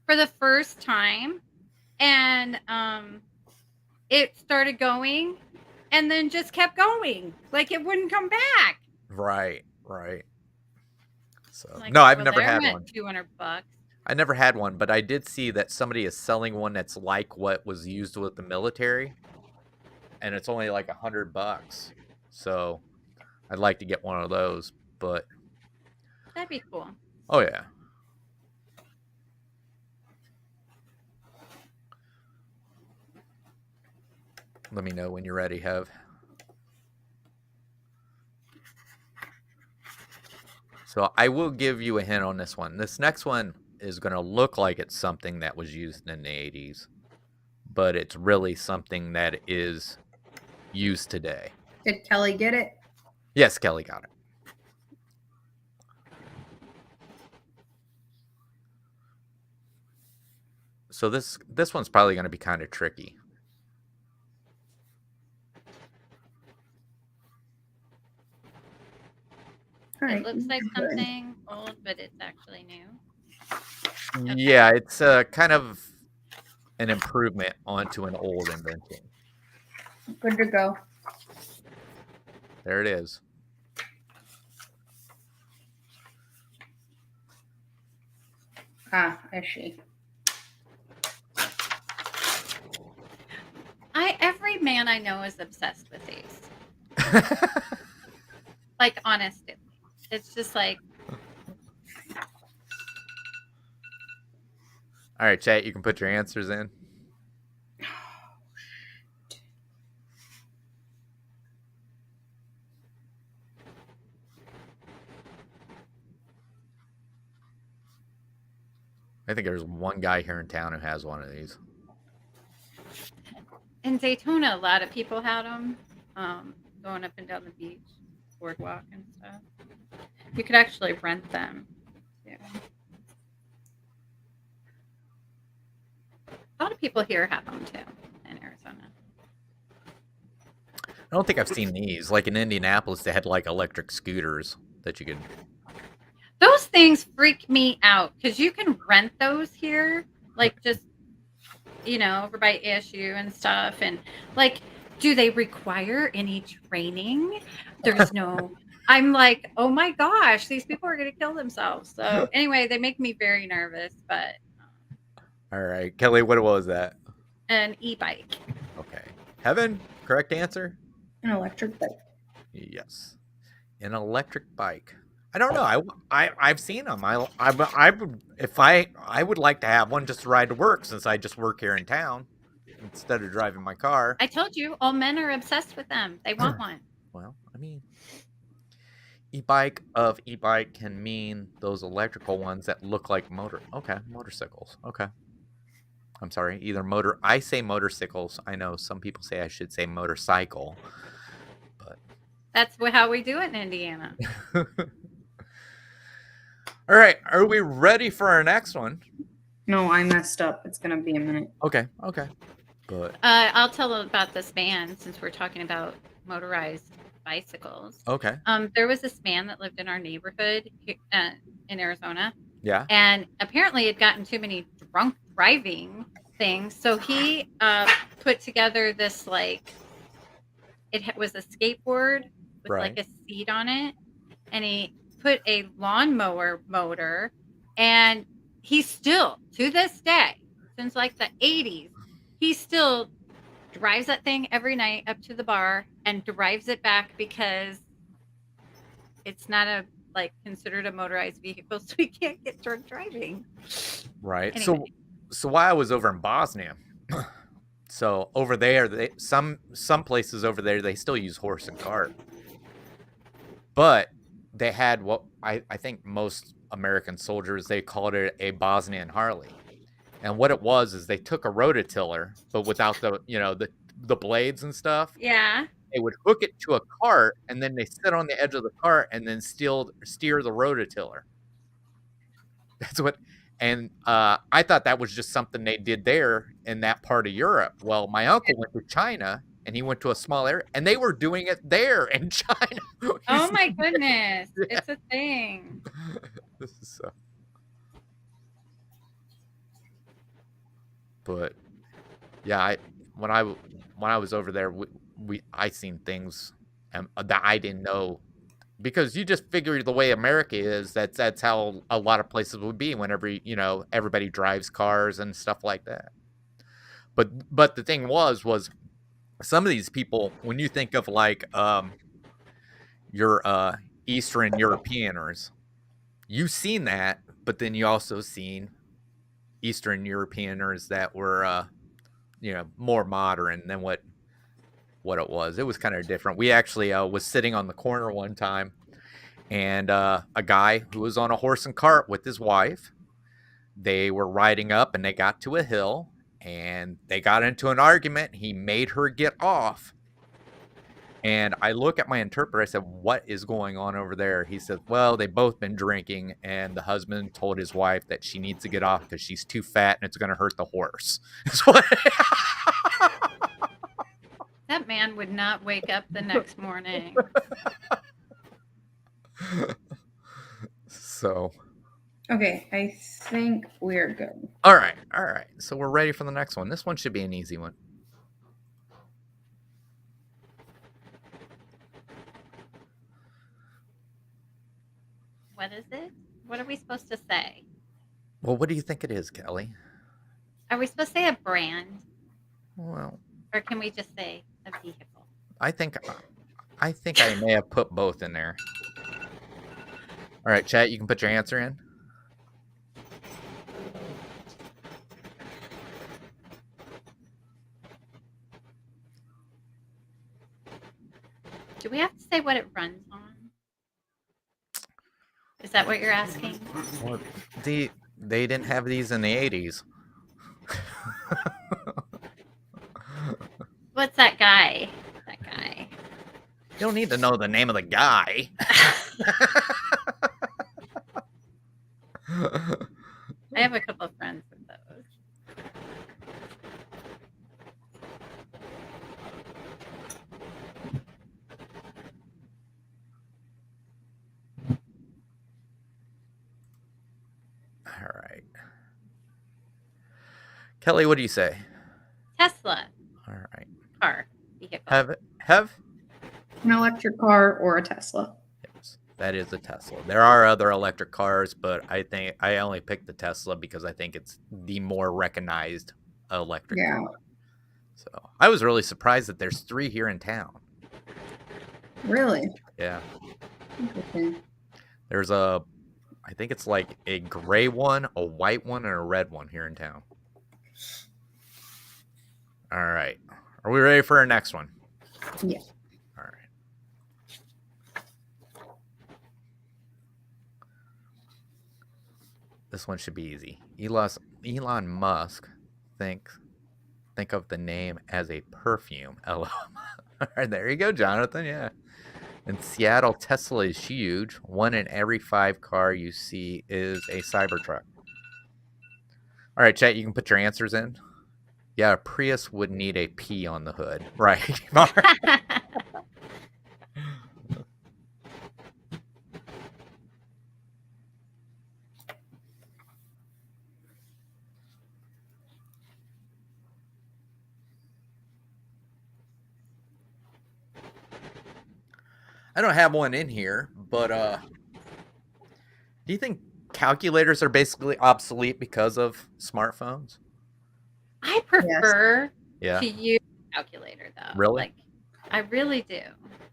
for the first time. And it started going and then just kept going. Like it wouldn't come back. Right. So like, no, I've never had one. $200. I never had one, but I did see that somebody is selling one that's like what was used with the military, and it's only like $100. So I'd like to get one of those, but that'd be cool. Oh yeah. Let me know when you're ready, Hev. So I will give you a hint on this one. This next one is going to look like it's something that was used in the 80s, but it's really something that is used today. Did Kelly get it? Yes, Kelly got it. So this one's probably going to be kind of tricky. Right. It looks like something old, but it's actually new. Okay. Yeah, it's kind of an improvement onto an old invention. Good to go. There it is. Ah, I see. Every man I know is obsessed with these. Like, honestly. It's just like, All right, chat, you can put your answers in. I think there's one guy here in town who has one of these. In Daytona, a lot of people had them going up and down the beach, boardwalk and stuff. You could actually rent them. Yeah. A lot of people here have them too in Arizona. I don't think I've seen these. Like in Indianapolis, they had like electric scooters that you could. Those things freak me out because you can rent those here, like just over by ASU and stuff. And like, do they require any training? There's no. I'm like, oh my gosh, these people are going to kill themselves. So anyway, they make me very nervous. But all right, Kelly, what was that? An e-bike. Okay, Heaven, correct answer. An electric bike. Yes, an electric bike. I don't know. I've seen them. I would like to have one just to ride to work since I just work here in town instead of driving my car. I told you, all men are obsessed with them. They want one. Well, I mean, e-bike can mean those electrical ones that look like motorcycles. Okay. I'm sorry. I say motorcycles. I know some people say I should say motorcycle, but that's how we do it in Indiana. All right, are we ready for our next one? No, I messed up. It's gonna be a minute. Okay. But I'll tell about this man since we're talking about motorized bicycles. Okay. There was this man that lived in our neighborhood in Arizona. Yeah. And apparently had gotten too many drunk driving things, so he put together this it was a skateboard with like a seat on it, and he put a lawnmower motor, and he still, to this day, since like the 80s, he still drives that thing every night up to the bar and drives it back because it's not considered a motorized vehicle, so he can't get drunk driving. Right. Anyway. So while I was over in Bosnia, so over there, some places over there, they still use horse and cart, but they had what I think most American soldiers, they called it a Bosnian Harley. And what it was is they took a rototiller, but without the blades and stuff. Yeah. They would hook it to a cart, and then they sit on the edge of the cart and then steer the rototiller. That's what. And I thought that was just something they did there in that part of Europe. Well, my uncle went to China, and he went to a small area, and they were doing it there in China. Oh my goodness. Yeah. It's a thing. This is so. But yeah, when I was over there, I seen things that I didn't know, because you just figure the way America is, that's how a lot of places would be whenever everybody drives cars and stuff like that. But the thing was some of these people, when you think of your Eastern Europeaners, you've seen that, but then you also seen Eastern Europeaners that were more modern than what it was. It was kind of different. We actually was sitting on the corner one time, and a guy who was on a horse and cart with his wife, they were riding up, and they got to a hill, and they got into an argument. He made her get off. And I look at my interpreter. I said, "What is going on over there?" He said, "Well, they've both been drinking, and the husband told his wife that she needs to get off because she's too fat and it's going to hurt the horse." That man would not wake up the next morning. So. Okay, I think we're good. All right. So we're ready for the next one. This one should be an easy one. What is it? What are we supposed to say? Well, what do you think it is, Kelly? Are we supposed to say a brand? Well. Or can we just say a vehicle? I think I may have put both in there. All right, chat, you can put your answer in. Do we have to say what it runs on? Is that what you're asking? Well, they didn't have these in the 80s. What's that guy? That guy. You don't need to know the name of the guy. I have a couple of friends with those. All right. Kelly, what do you say? Tesla All right. car vehicle. Have? An electric car or a Tesla. Yes, that is a Tesla. There are other electric cars, but I think I only picked the Tesla because I think it's the more recognized electric car. So I was really surprised that there's 3 here in town. Really? Yeah. Interesting. There's I think it's like a gray one, a white one, and a red one here in town. All right. Are we ready for our next one? Yeah. All right. This one should be easy. Elon Musk think of the name as a perfume. LOL. All right, there you go, Jonathan. Yeah. In Seattle, Tesla is huge. 1 in every 5 car you see is a Cybertruck. All right, chat, you can put your answers in. Yeah, a Prius would need a P on the hood. Right. I don't have one in here, but do you think calculators are basically obsolete because of smartphones? I prefer Yeah. to use a calculator though. Really? Like, I really do.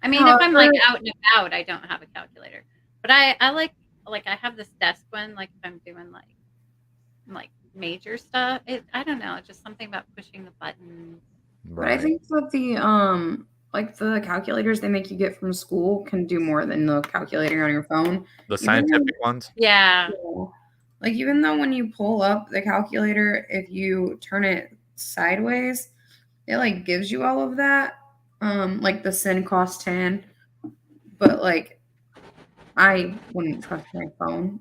I mean, if I'm like out and about, I don't have a calculator. But I like I have this desk one, like if I'm doing like major stuff. I don't know, just something about pushing the button. But I think that the like the calculators they make you get from school can do more than the calculator on your phone. The scientific ones? Yeah. Like even though when you pull up the calculator, if you turn it sideways, it like gives you all of that. Like the sin cost 10. But like I wouldn't trust my phone.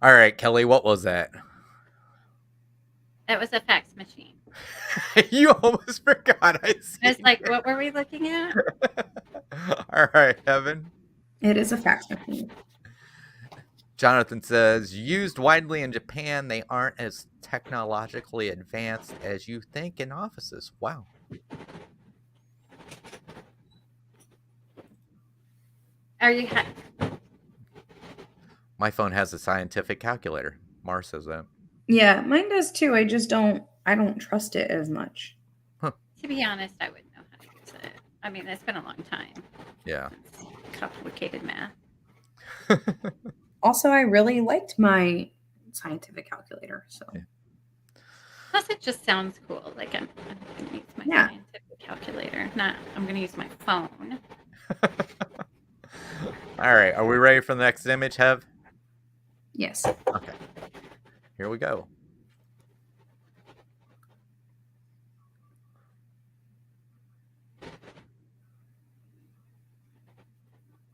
All right, Kelly, what was that? That was a fax machine. You almost forgot. I was like, what were we looking at? All right, Evan. It is a fax machine. Jonathan says, used widely in Japan, they aren't as technologically advanced as you think in offices. Wow. Are you? My phone has a scientific calculator. Mars says that. Yeah, mine does too. I don't trust it as much. Huh. To be honest, I wouldn't know how to use it. I mean, it's been a long time. Yeah. It's complicated math. Also, I really liked my scientific calculator. So. Yeah. Plus, it just sounds cool. Like I'm going to use my scientific calculator. I'm going to use my phone. All right. Are we ready for the next image, Hev? Yes. Okay. Here we go.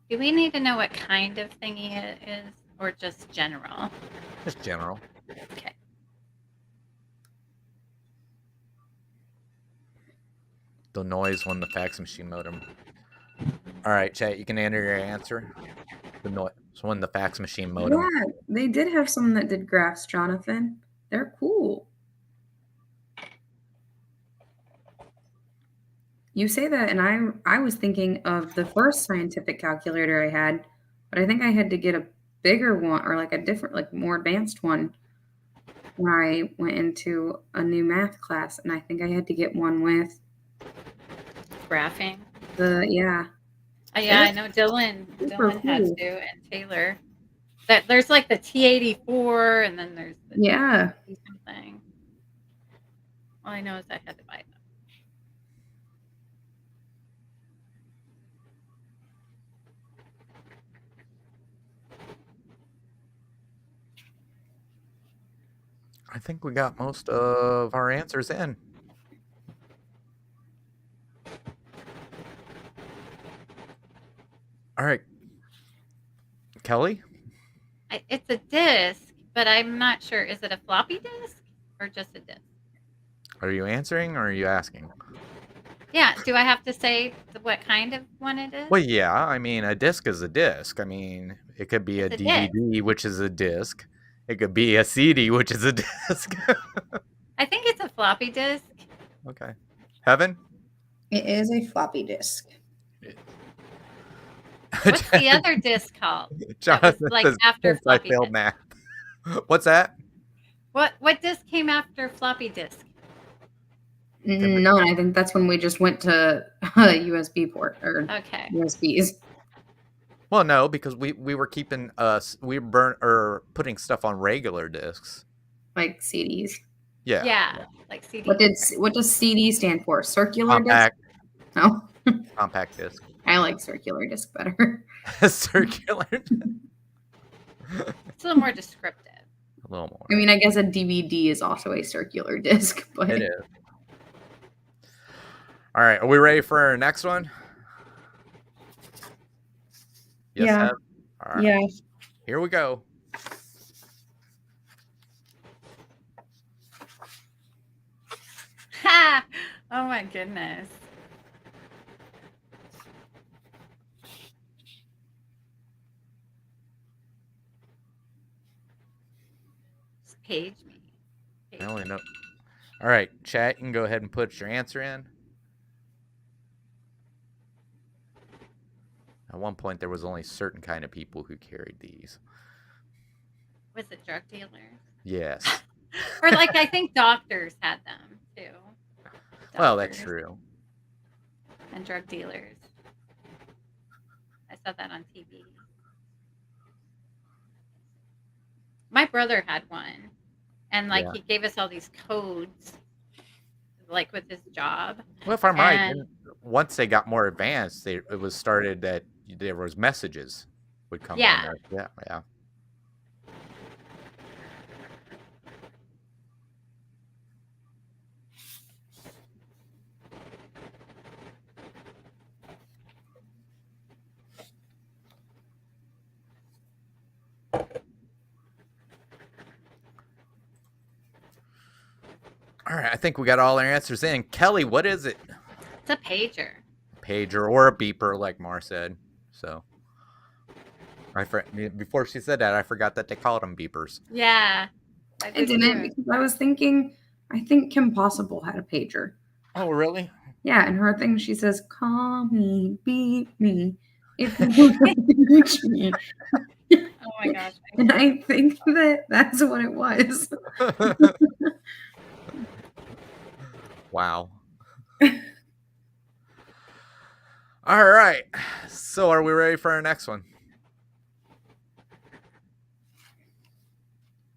Do we need to know what kind of thingy it is, or just general? Just general. Okay. The noise when the fax machine modem. All right, chat, you can enter your answer. The noise when the fax machine modem. Yeah, they did have some that did graphs, Jonathan. They're cool. You say that, and I was thinking of the first scientific calculator I had, but I think I had to get a bigger one or like a different, like more advanced one when I went into a new math class, and I think I had to get one with graphing. Yeah, I know Dylan has to, and Taylor. That there's like the T84, and then there's the something. All I know is I had to buy them. I think we got most of our answers in. All right. Kelly? It's a disc, but I'm not sure. Is it a floppy disk or just a disc? Are you answering or are you asking? Yeah. Do I have to say what kind of one it is? Well, yeah. I mean, a disc is a disc. I mean, it could be a It's a disc. DVD, which is a disc. It could be a CD, which is a disc. I think it's a floppy disk. Okay. Heaven? It is a floppy disk. What's the other disc called? That was Jonathan like says, after "Since I floppy failed disk. math." What's that? What disc came after floppy disk? No, I think that's when we just went to USB port or Okay. USBs. Well, no, because we were keeping putting stuff on regular discs. Like CDs. Yeah. Yeah. Like CD. What does CD stand for? Circular Compact. disc? No. Compact disc. I like circular disc better. Circular. It's a little more descriptive. A little more. I mean, I guess a DVD is also a circular disc, but It is. All right, are we ready for our next one? Yes, Yeah. Hev? All right. Yeah. Here we go. Ha! Oh my goodness. Just page me. I only know. All right, chat, you can go ahead and put your answer in. At one point, there was only certain kind of people who carried these. Was it drug dealers? Yes. Or like I think doctors had them too. Well, that's Doctors true. And drug dealers. I saw that on TV. My brother had one, and like Yeah. he gave us all these codes, like with his job. Well, if I'm right, And- then once they got more advanced, it was started that there was messages would come Yeah. on there. Yeah, yeah. All right, I think we got all our answers in. Kelly, what is it? It's a pager. Pager or a beeper, like Mar said. So, before she said that, I forgot that they called them beepers. Yeah. I didn't because I was thinking, I think Kim Possible had a pager. Oh, really? Yeah, in her thing, she says, "Call me, beat me, if you reach me." Oh my gosh. And I think that's what it was. Wow. All right. So, are we ready for our next one?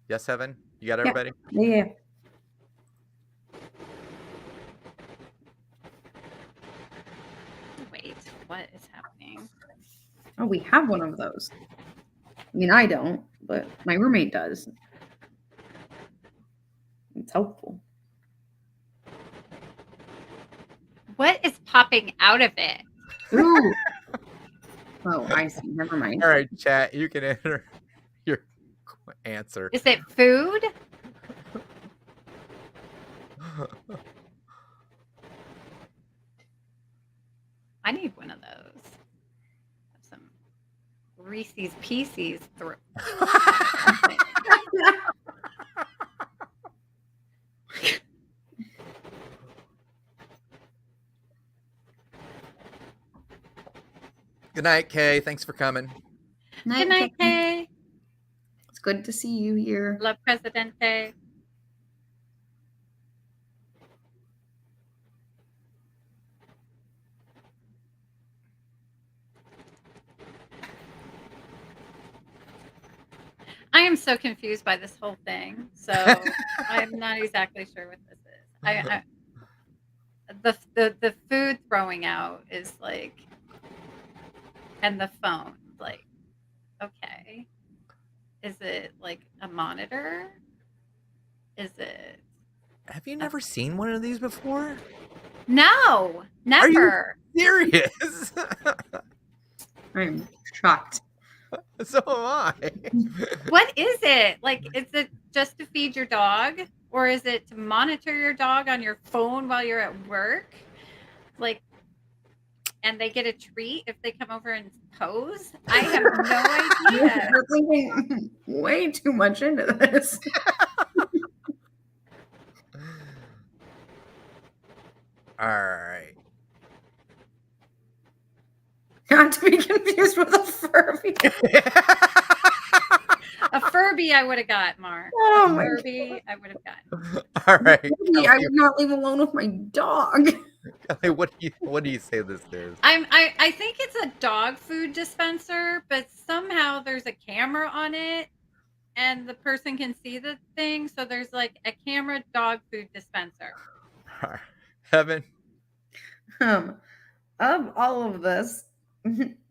Yes, Evan? You got everybody? Yeah. Wait, what is happening? Oh, we have one of those. I mean, I don't, but my roommate does. It's helpful. What is popping out of it? Ooh. Oh, I see. Never mind. All right, chat. You can enter your answer. Is it food? I need one of those. Some Reese's Pieces. Good night, Kay. Thanks for coming. Good night, Kay. It's good to see you here. La Presidente. I am so confused by this whole thing. So I'm not exactly sure what this is. The food throwing out is like, and the phone, like, okay. Is it like a monitor? Is it? Have you never seen one of these before? No, Are you never. serious? I'm shocked. So am I. What is it? Like, is it just to feed your dog? Or is it to monitor your dog on your phone while you're at work? Like, and they get a treat if they come over and pose? I have no idea. You're thinking way too much into this. All right. Not to be confused with a Furby. A Furby I would have got, Mark. Oh A my Furby I would have gotten. All right. Furby, I would not leave alone with my dog. Kelly, what do you say this is? I think it's a dog food dispenser, but somehow there's a camera on it and the person can see the thing. So there's like a camera dog food dispenser. All right. Heaven. Of all of this,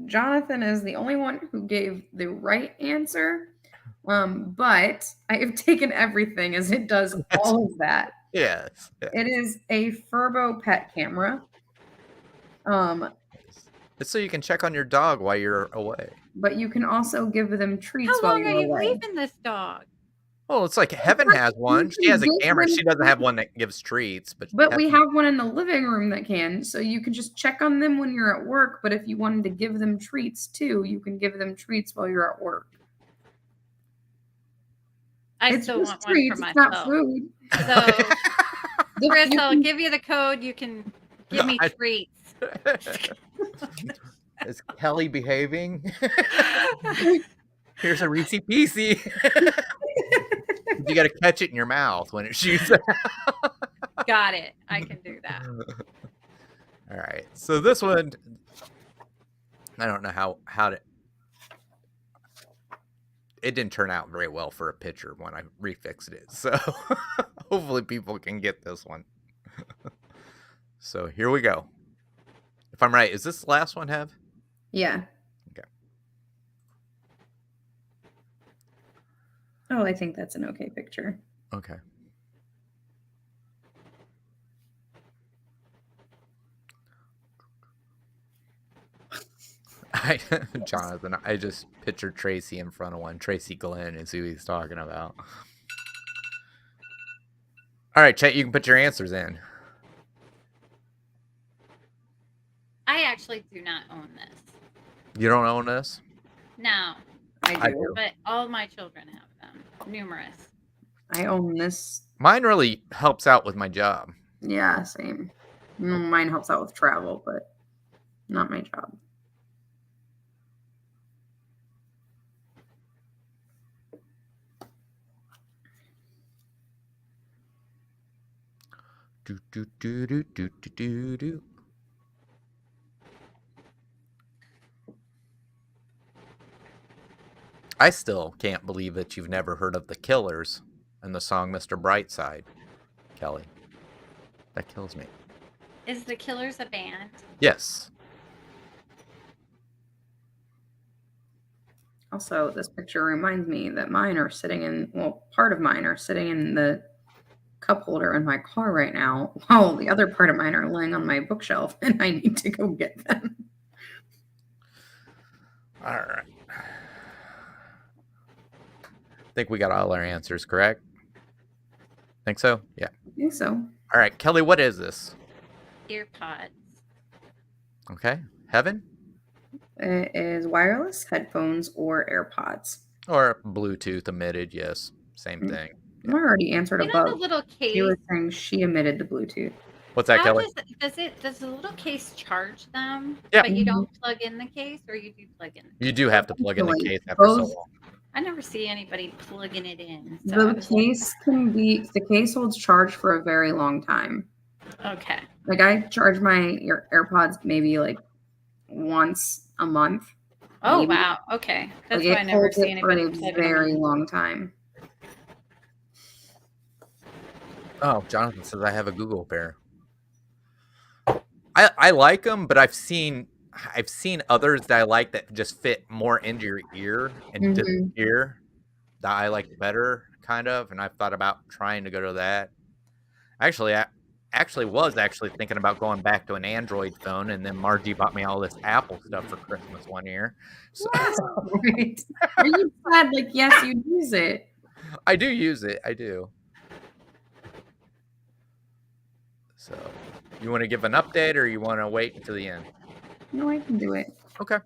Jonathan is the only one who gave the right answer. But I have taken everything as it does all of that. Yes. It is a Furbo pet camera. It's so you can check on your dog while you're away. But you can also give them treats How while long are you're you away. leaving this dog? Well, it's like Heaven has one. She has a camera. She doesn't have one that gives treats, but we have one in the living room that can. So you can just check on them when you're at work. But if you wanted to give them treats too, you can give them treats while you're at work. I It's still just want treats, one it's for not myself. food. So, Chris, You I'll can- give you the code. You can give me treats. Is Kelly behaving? Here's a Reese Piecey. You got to catch it in your mouth when it shoots out. Got it. I can do that. All right. So this one, I don't know how to. It didn't turn out very well for a picture when I refixed it. So hopefully people can get this one. So here we go. If I'm right, is this the last one, Hev? Yeah. Okay. Oh, I think that's an okay picture. Okay. Jonathan, I just pictured Tracy in front of one. Tracy Glenn is who he's talking about. All right, Chet, you can put your answers in. I actually do not own this. You don't own this? No, I do. but all my children have them. Numerous. I own this. Mine really helps out with my job. Yeah, same. Mine helps out with travel, but not my job. Do do do do do do do do. I still can't believe that you've never heard of the Killers and the song Mr. Brightside, Kelly. That kills me. Is the Killers a band? Yes. Also, this picture reminds me that mine are sitting in, well, part of mine are sitting in the cup holder in my car right now, while the other part of mine are laying on my bookshelf, and I need to go get them. All right. I think we got all our answers, correct? Think so? Yeah. I think so. All right, Kelly, what is this? Earpods. Okay. Heaven? It is wireless headphones or AirPods. Or Bluetooth emitted, yes. Same thing. I already answered You know above. the little case. You were saying she emitted the Bluetooth. What's that, How Kelly? does the little case charge them? Yeah. But you don't plug in the case, or you do plug in? You do have to plug in the Like, case after so both- long. I never see anybody plugging it in. So I The was the case holds charge for a very long time. like, okay. Like I charge my AirPods maybe like once a month. Oh Maybe. wow. Okay. That's Like, why I it never holds see it for anybody a plugging very it in. long time. Oh, Jonathan says I have a Google pair. I like them, but I've seen others that I like that just fit more into your ear and Mhm. disappear. That I like better. kind of, and I've thought about trying to go to that. Actually, I was thinking about going back to an Android phone, and then Margie bought me all this Apple stuff for Christmas one year. So Right. Are you glad? Like, yes, you'd use it. I do use it. I do. So, you want to give an update, or you want to wait until the end? No, I can do it. Okay.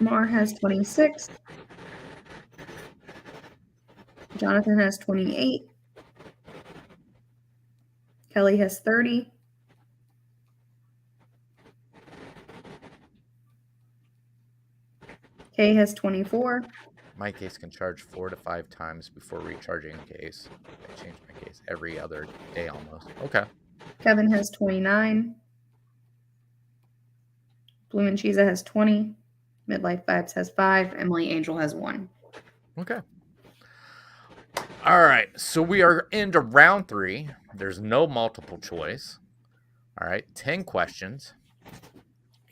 Mar has 26. Jonathan has 28. Kelly has 30. Kay has 24. My case can charge 4 to 5 times before recharging case. I change my case every other day almost. Okay. Kevin has 29. Blue and Cheesa has 20. Midlife Vibes has 5. Emily Angel has 1. Okay. All right. So we are into round 3. There's no multiple choice. All right. 10 questions,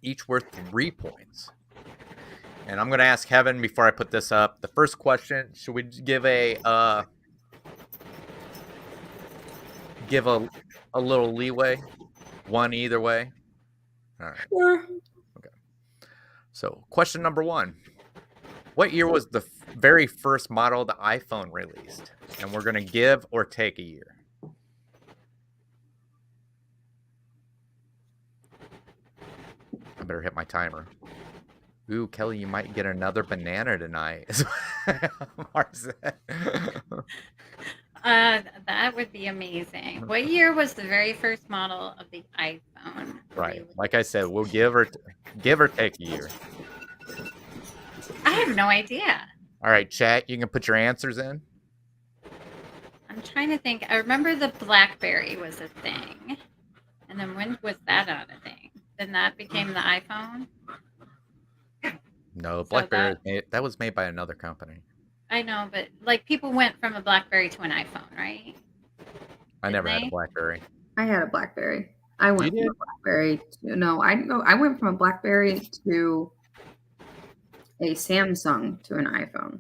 each worth 3 points. And I'm going to ask Kevin before I put this up. The first question, should we give a little leeway? One either way? All right. Sure. Okay. So, question number 1. What year was the very first model of the iPhone released? And we're going to give or take a year. I better hit my timer. Ooh, Kelly, you might get another banana tonight. That would be amazing. What year was the very first model of the iPhone? Right. Like I said, we'll give or take a year. I have no idea. All right, chat, you can put your answers in. I'm trying to think. I remember the BlackBerry was a thing. And then when was that not a thing? Then that became the iPhone? No, So BlackBerry, that was made by another company. I know, but like people went from a BlackBerry to an iPhone, right? I never had they? a BlackBerry. I had a BlackBerry. I went You from a BlackBerry to I went from a BlackBerry to a Samsung to an iPhone.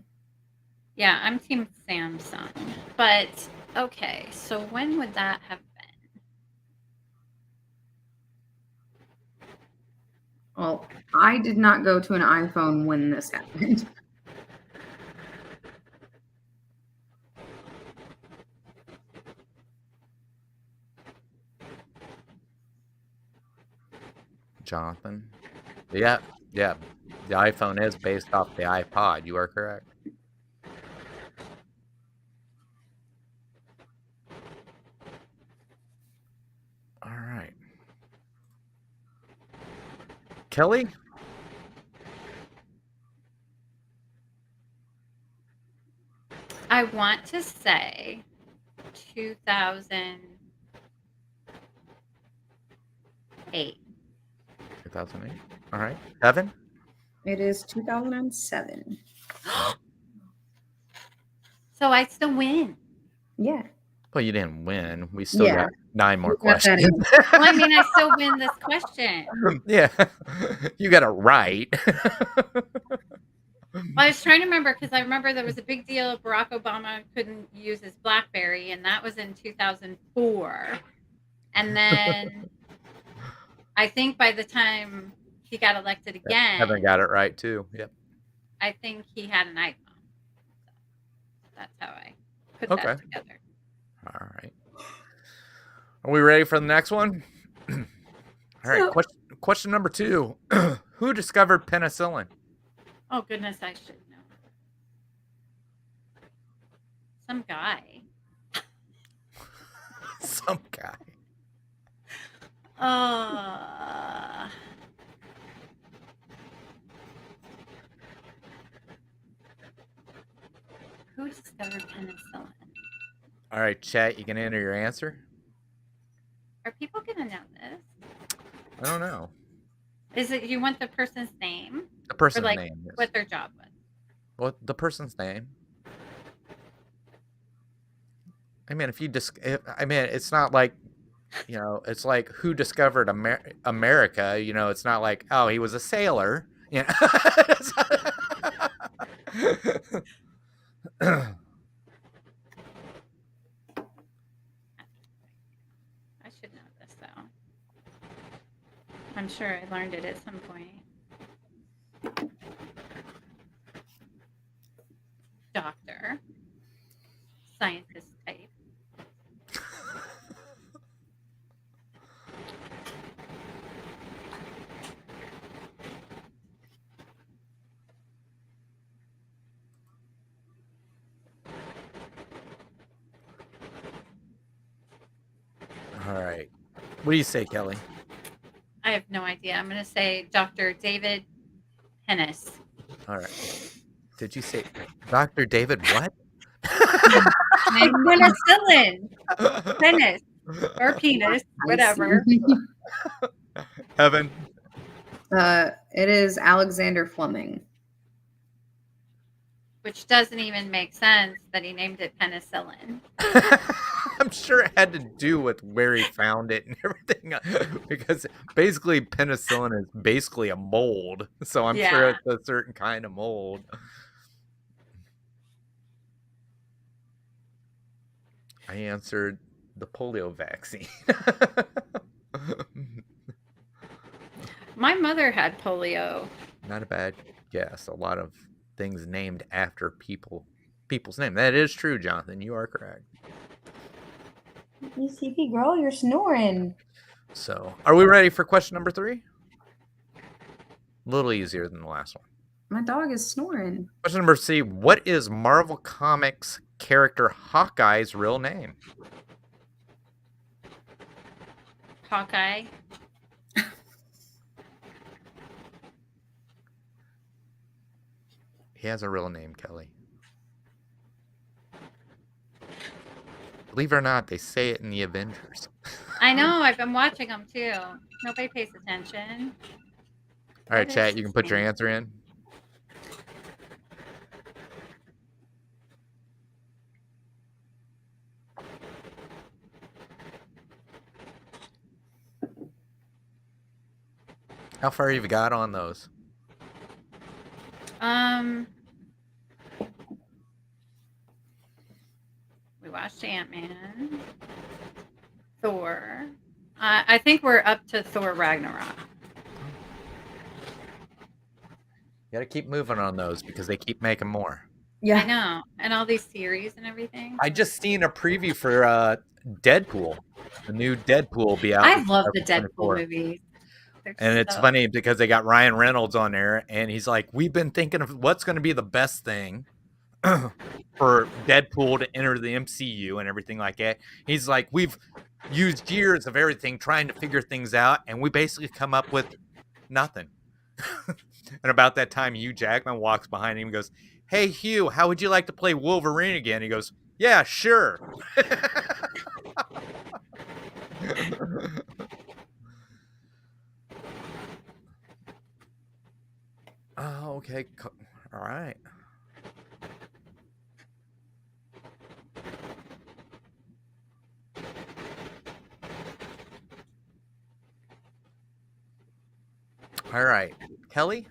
Yeah, I'm team Samsung. But okay, so when would that have been? Well, I did not go to an iPhone when this happened. Jonathan? Yeah. The iPhone is based off the iPod. You are correct. All right. Kelly? I want to say 2008. 2008. All right. Evan? It is 2007. So I still win. Yeah. Well, you didn't win. We still Yeah. got 9 more We got that questions. Well, I mean, I still win this question. Yeah. You got it right. Well, I was trying to remember because I remember there was a big deal. Barack Obama couldn't use his BlackBerry, and that was in 2004. And then I think by the time he got elected again, Evan got it right too. Yep. I think he had an iPhone. So that's how I put that together. All right. Are we ready for the next one? All right. Question number 2. Who discovered penicillin? Oh, goodness, I should know. Some guy. Some guy. Who discovered penicillin? All right, chat, you can enter your answer. Are people going to know this? I don't know. Is it you want the person's name? The person's or like name. Yes. what their job was? Well, the person's name. I mean, it's not like, it's like who discovered America. It's not like, oh, he was a sailor. I should know this though. I'm sure I learned it at some point. Doctor. Scientist type. All right. What do you say, Kelly? I have no idea. I'm going to say Dr. David Pennis. All right. Did you say Dr. David what? Penicillin. Penis. Or penis. Whatever. Evan? It is Alexander Fleming. Which doesn't even make sense that he named it penicillin. I'm sure it had to do with where he found it and everything, because basically penicillin is basically a mold, so I'm sure it's a certain kind of mold. I answered the polio vaccine. My mother had polio. Not a bad guess. A lot of things named after people's name. That is true, Jonathan. You are correct. You sleepy girl, you're snoring. So, are we ready for question number 3? A little easier than the last one. My dog is snoring. Question number C. What is Marvel Comics character Hawkeye's real name? Hawkeye. He has a real name, Kelly. Believe it or not, they say it in the Avengers. I know. I've been watching them too. Nobody pays attention. All right, chat, you can put your answer in. How far have you got on those? We watched Ant-Man, Thor. I think we're up to Thor Ragnarok. You gotta keep moving on those because they keep making more. Yeah, I know, and all these series and everything. I just seen a preview for Deadpool. The new Deadpool will be out. I love the Deadpool movies. And it's funny because they got Ryan Reynolds on there, and he's like, we've been thinking of what's going to be the best thing for Deadpool to enter the MCU and everything like that. He's like, we've used years of everything trying to figure things out, and we basically come up with nothing. And about that time, Hugh Jackman walks behind him and goes, hey, Hugh, how would you like to play Wolverine again? He goes, yeah, sure. Oh, okay. All right. All right. Kelly?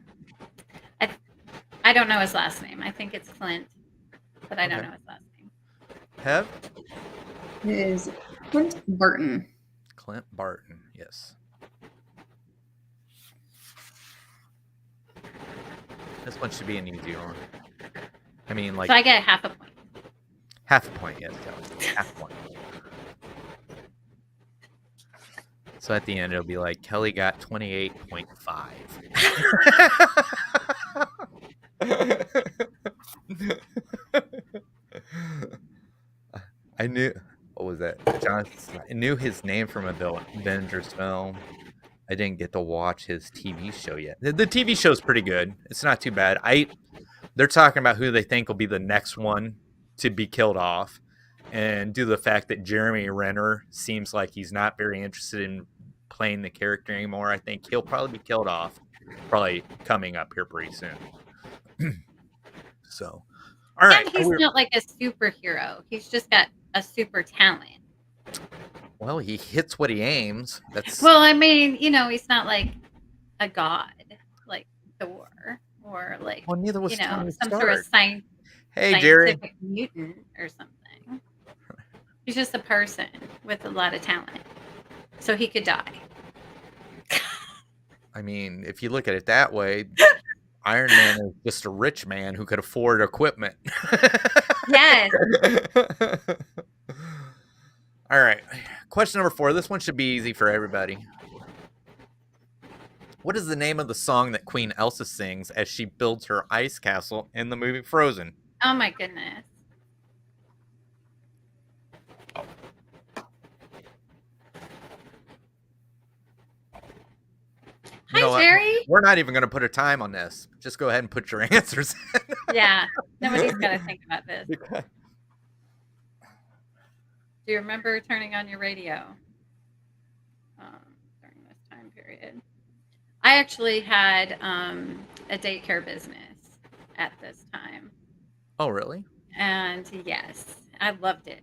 I don't know his last name. I think it's Clint, but I don't know his last name. Hev? it is Clint Barton. Clint Barton, yes. This one should be an easy one. I mean, like... So I get half a point. Half a point, yes, Kelly. Half a point. So at the end, it'll be like, Kelly got 28.5. I knew... What was that? I knew his name from a Avengers film. I didn't get to watch his TV show yet. The TV show's pretty good. It's not too bad. They're talking about who they think will be the next one to be killed off. And due to the fact that Jeremy Renner seems like he's not very interested in playing the character anymore, I think he'll probably be killed off. Probably coming up here pretty soon. So, all right. And he's not like a superhero. He's just got a super talent. Well, he hits what he aims. That's Well, I mean, he's not like a god like Thor or like, Well, neither was you know, Tony some sort of Stark. Hey, Jerry. scientific mutant or something. He's just a person with a lot of talent. So he could die. I mean, if you look at it that way, Iron Man is just a rich man who could afford equipment. Yes. All right. Question number 4. This one should be easy for everybody. What is the name of the song that Queen Elsa sings as she builds her ice castle in the movie Frozen? Oh my goodness. You know Hi, what? Jerry. We're not even going to put a time on this. Just go ahead and put your answers in. Yeah. Nobody's got to think about this. Do you remember turning on your radio during this time period? I actually had a daycare business at this time. Oh, really? And yes, I loved it.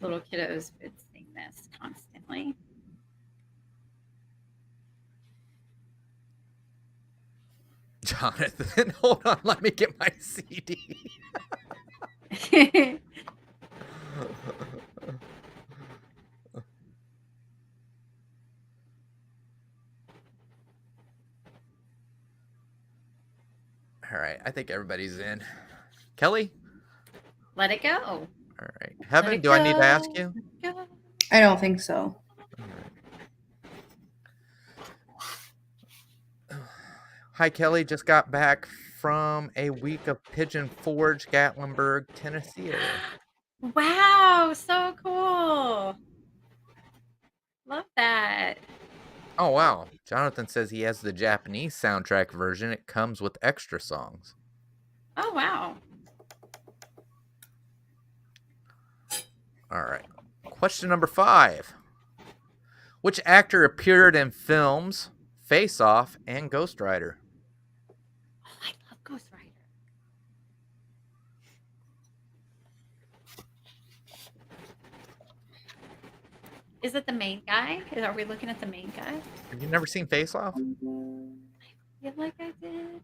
Little kiddos would sing this constantly. Jonathan, hold on. Let me get my CD. All right. I think everybody's in. Kelly? Let it go. All right. Heaven, do I need to ask you? I don't think so. Hi, Kelly. Just got back from a week of Pigeon Forge, Gatlinburg, Tennessee area. Wow, so cool. Love that. Oh, wow. Jonathan says he has the Japanese soundtrack version. It comes with extra songs. Oh, wow. All right. Question number 5. Which actor appeared in films Face Off and Ghost Rider? Oh, I love Ghost Rider. Is it the main guy? Are we looking at the main guy? Have you never seen Face Off? I feel like I did.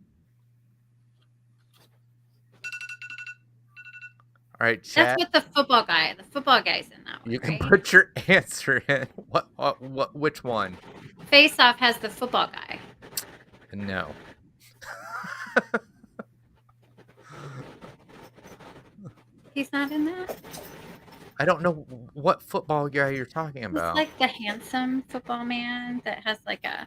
All right, chat. That's with the football guy. The football guy's in that one. You can right? put your answer in. Which one? Face Off has the football guy. No. He's not in that? I don't know what football guy you're talking It's about. like the handsome football man that has like a...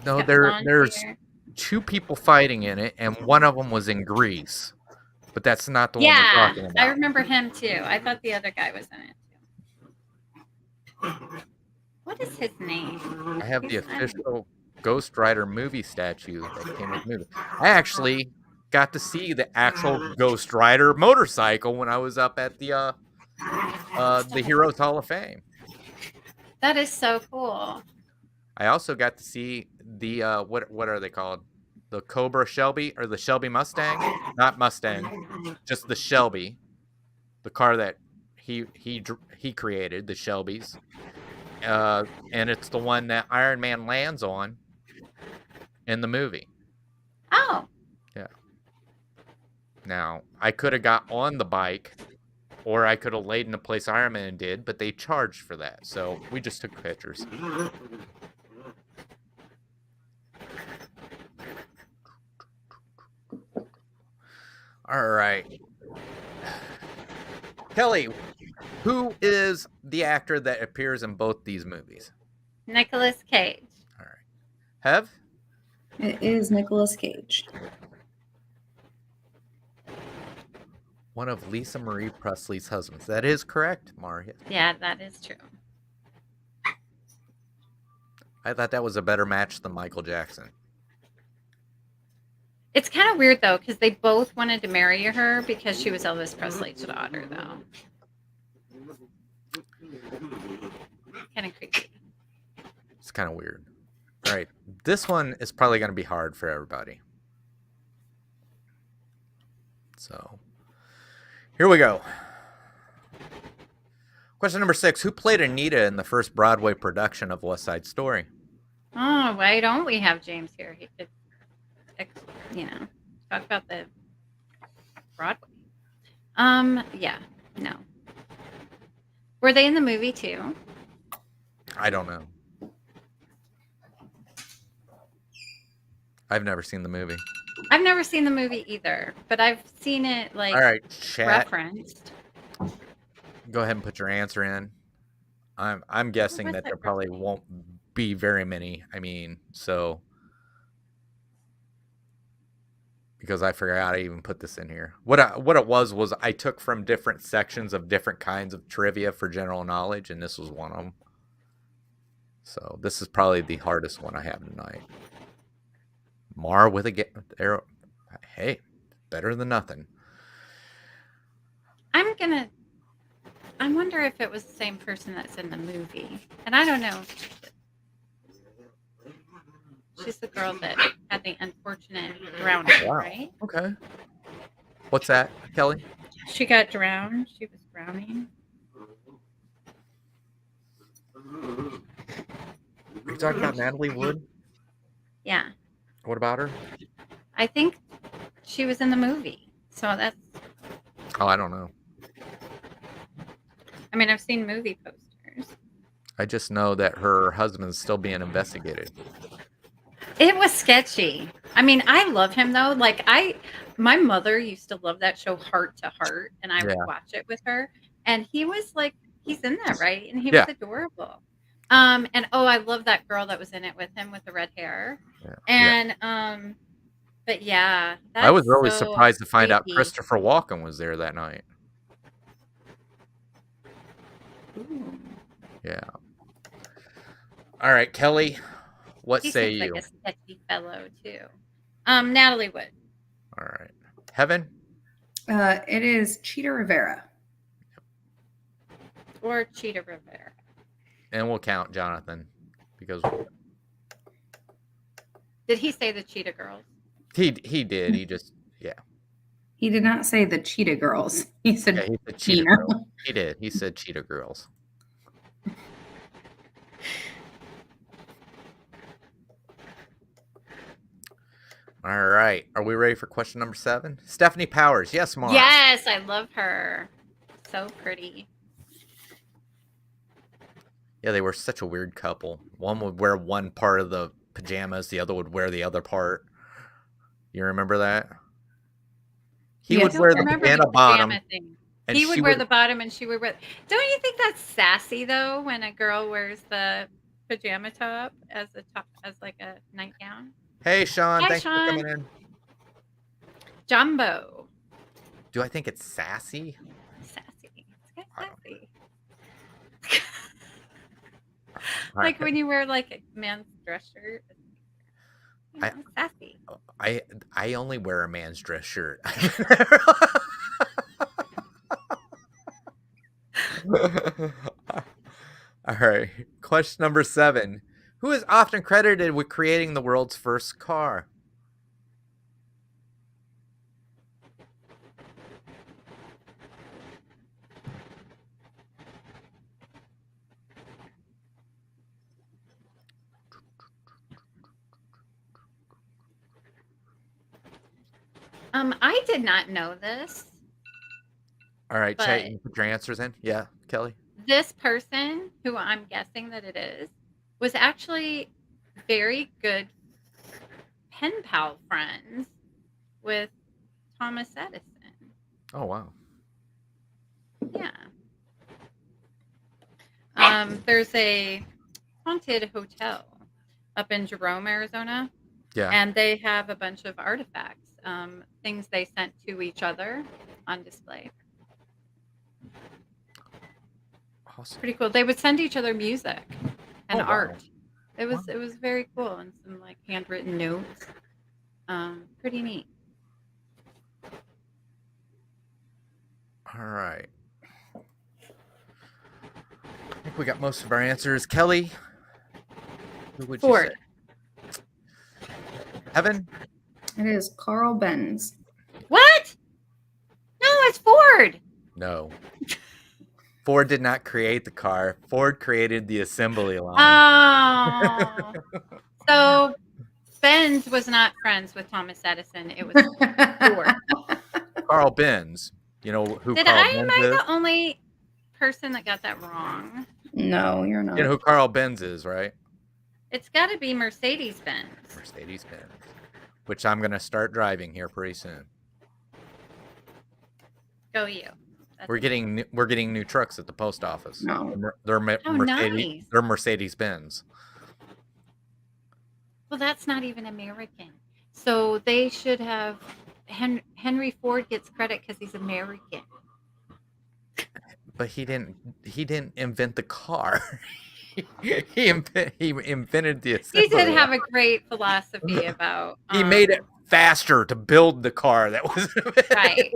No, got blonde there's hair. 2 people fighting in it, and one of them was in Greece. But that's not the one we're Yeah, talking about. I remember him too. I thought the other guy was in it too. What is his name? I have the He's not- official Ghost Rider movie statue that came with the movie. I actually got to see the actual Ghost Rider motorcycle when I was up at the Heroes Hall of Fame. That is so cool. I also got to see the what are they called? The Cobra Shelby or the Shelby Mustang? Not Mustang, just the Shelby, the car that he created, the Shelbys, and it's the one that Iron Man lands on in the movie. Oh, Yeah. Now I could have got on the bike, or I could have laid in the place Iron Man did, but they charged for that, so we just took pictures. All right. Kelly, who is the actor that appears in both these movies? Nicolas Cage. All right. Hev? It is Nicolas Cage. One of Lisa Marie Presley's husbands. That is correct, Maria. Yeah, that is true. I thought that was a better match than Michael Jackson. It's kind of weird though, because they both wanted to marry her because she was Elvis Presley's daughter, though. Kind of creepy. It's kind of weird. All right. This one is probably going to be hard for everybody. So, here we go. Question number 6. Who played Anita in the first Broadway production of West Side Story? Oh, why don't we have James here? He could, talk about the Broadway. Yeah, no. Were they in the movie too? I don't know. I've never seen the movie. I've never seen the movie either, but I've seen it like All right, chat. referenced. Go ahead and put your answer in. I'm guessing was that that there probably referencing? won't be very many. I mean, so because I forgot I even put this in here. What it was I took from different sections of different kinds of trivia for general knowledge, and this was one of them. So this is probably the hardest one I have tonight. Mar with a arrow. Hey, better than nothing. I wonder if it was the same person that's in the movie. And I don't know. She's the girl that had the unfortunate drowning, Wow. right? Okay. What's that, Kelly? She got drowned. She was drowning. Are you talking about Natalie Wood? Yeah. What about her? I think she was in the movie. So that's, Oh, I don't know. I mean, I've seen movie posters. I just know that her husband's still being investigated. It was sketchy. I mean, I love him though. Like my mother used to love that show Heart to Heart, and I would watch it with her. And he was like, he's in that, right? And he was adorable. And I love that girl that was in it with him with the red hair. Yeah. And but yeah, I was really so surprised to find out creepy. Christopher Walken was there that night. Ooh. Yeah. All right, Kelly, what He say seems you? like a sketchy fellow too. Natalie Wood. All right. Heaven? It is Cheetah Rivera. Or Cheetah Rivera. And we'll count Jonathan because Did he say the Cheetah Girls? he did. He just He did not say the Cheetah Girls. He said, he said Cheetah Tina. Girls. He did. He said Cheetah Girls. All right. Are we ready for question number 7? Stephanie Powers. Yes, Mark. Yes, I love her. So pretty. Yeah, they were such a weird couple. One would wear one part of the pajamas, the other would wear the other part. You remember that? He would wear the banana bottom. Thing. He would wear the bottom and she would wear. Don't you think that's sassy though when a girl wears the pajama top as a top as like a nightgown? Hey Sean, thanks Sean. for coming in. Jumbo. Do I think it's sassy? Sassy. It's kind of sassy. Like when you wear like a man's dress shirt. Sassy. I only wear a man's dress shirt. All right. Question number 7. Who is often credited with creating the world's first car? I did not know this. All right, Chet, you put your answers in. Yeah, Kelly. This person, who I'm guessing that it is, was actually very good pen pal friends with Thomas Edison. Oh wow. Yeah. There's a haunted hotel up in Jerome, Arizona. Yeah. And they have a bunch of artifacts, things they sent to each other on display. Awesome. Pretty cool. They would send each other music and art. Wow. It was very cool, and some like handwritten notes. Pretty neat. All right. I think we got most of our answers. Kelly, who would Ford. you say? Evan? It is Carl Benz. What? No, it's Ford. No. Ford did not create the car. Ford created the assembly line. Oh. So Benz was not friends with Thomas Edison. It was Ford. Carl Benz. You know who Did Carl I Benz am I is? the only person that got that wrong? No, you're not. You know who Carl Benz is, right? It's got to be Mercedes-Benz. Mercedes-Benz, which I'm going to start driving here pretty soon. Go you. That's We're getting new trucks at the post office. No. They're How Mercedes. nice. They're Mercedes-Benz. Well, that's not even American. So they should have Henry Ford gets credit because he's American. But he didn't invent the car. he invented the assembly He did line. have a great philosophy about. He made it faster to build the car that was right.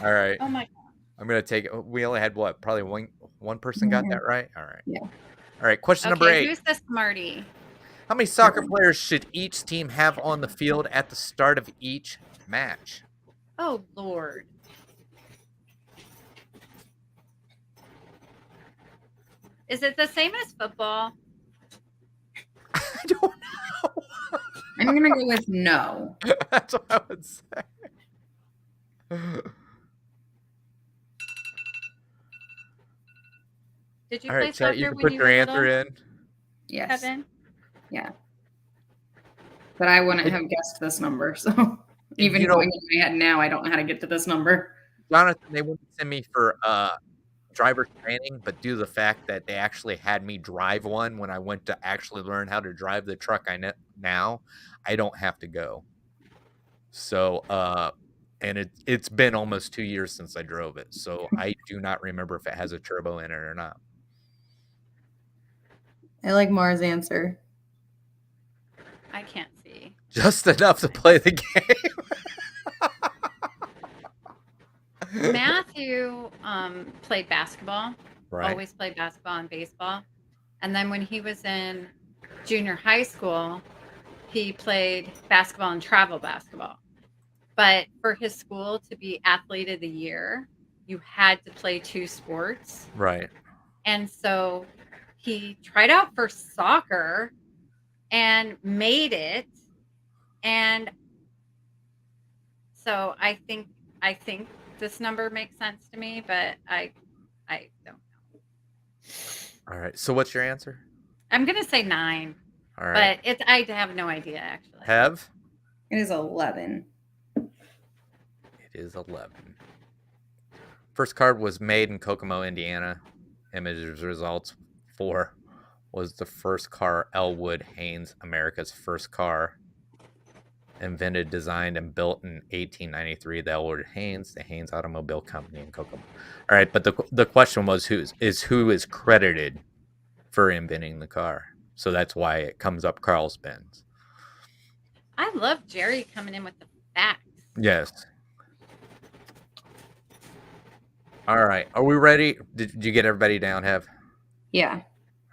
All right. Oh my God. I'm gonna take it. We only had what? Probably one person got that right. All right. Yeah. All right. Question number 8. Who's the smarty? How many soccer players should each team have on the field at the start of each match? Oh Lord. Is it the same as football? I don't know. I'm gonna go with no. That's what I would say. Did you All play right, soccer Chet, you can when put you your were answer little, in. Yes. Kevin? But I wouldn't have guessed this number. So even going in my head now, I don't know how to get to this number. Jonathan, they wouldn't send me for driver training, but due to the fact that they actually had me drive one when I went to actually learn how to drive the truck now, I don't have to go. So, and it's been almost 2 years since I drove it, so I do not remember if it has a turbo in it or not. I like Mars' answer. I can't see. Just enough to play the game. Matthew played basketball. Right. Always played basketball and baseball. And then when he was in junior high school, he played basketball and travel basketball. But for his school to be athlete of the year, you had to play 2 sports. Right. And so he tried out for soccer and made it. And so I think this number makes sense to me, but I don't know. All right. So what's your answer? I'm gonna say 9. All right. But I have no idea actually. Have? It is 11. It is 11. First card was made in Kokomo, Indiana. Images results 4 was the first car, Elwood Haynes, America's first car. Invented, designed, and built in 1893. The Elwood Haynes, the Haynes Automobile Company in Kokomo. All right, but the question was who is credited for inventing the car. So that's why it comes up Carl Benz. I love Jerry coming in with the facts. Yes. All right. Are we ready? Did you get everybody down, Hev? Yeah.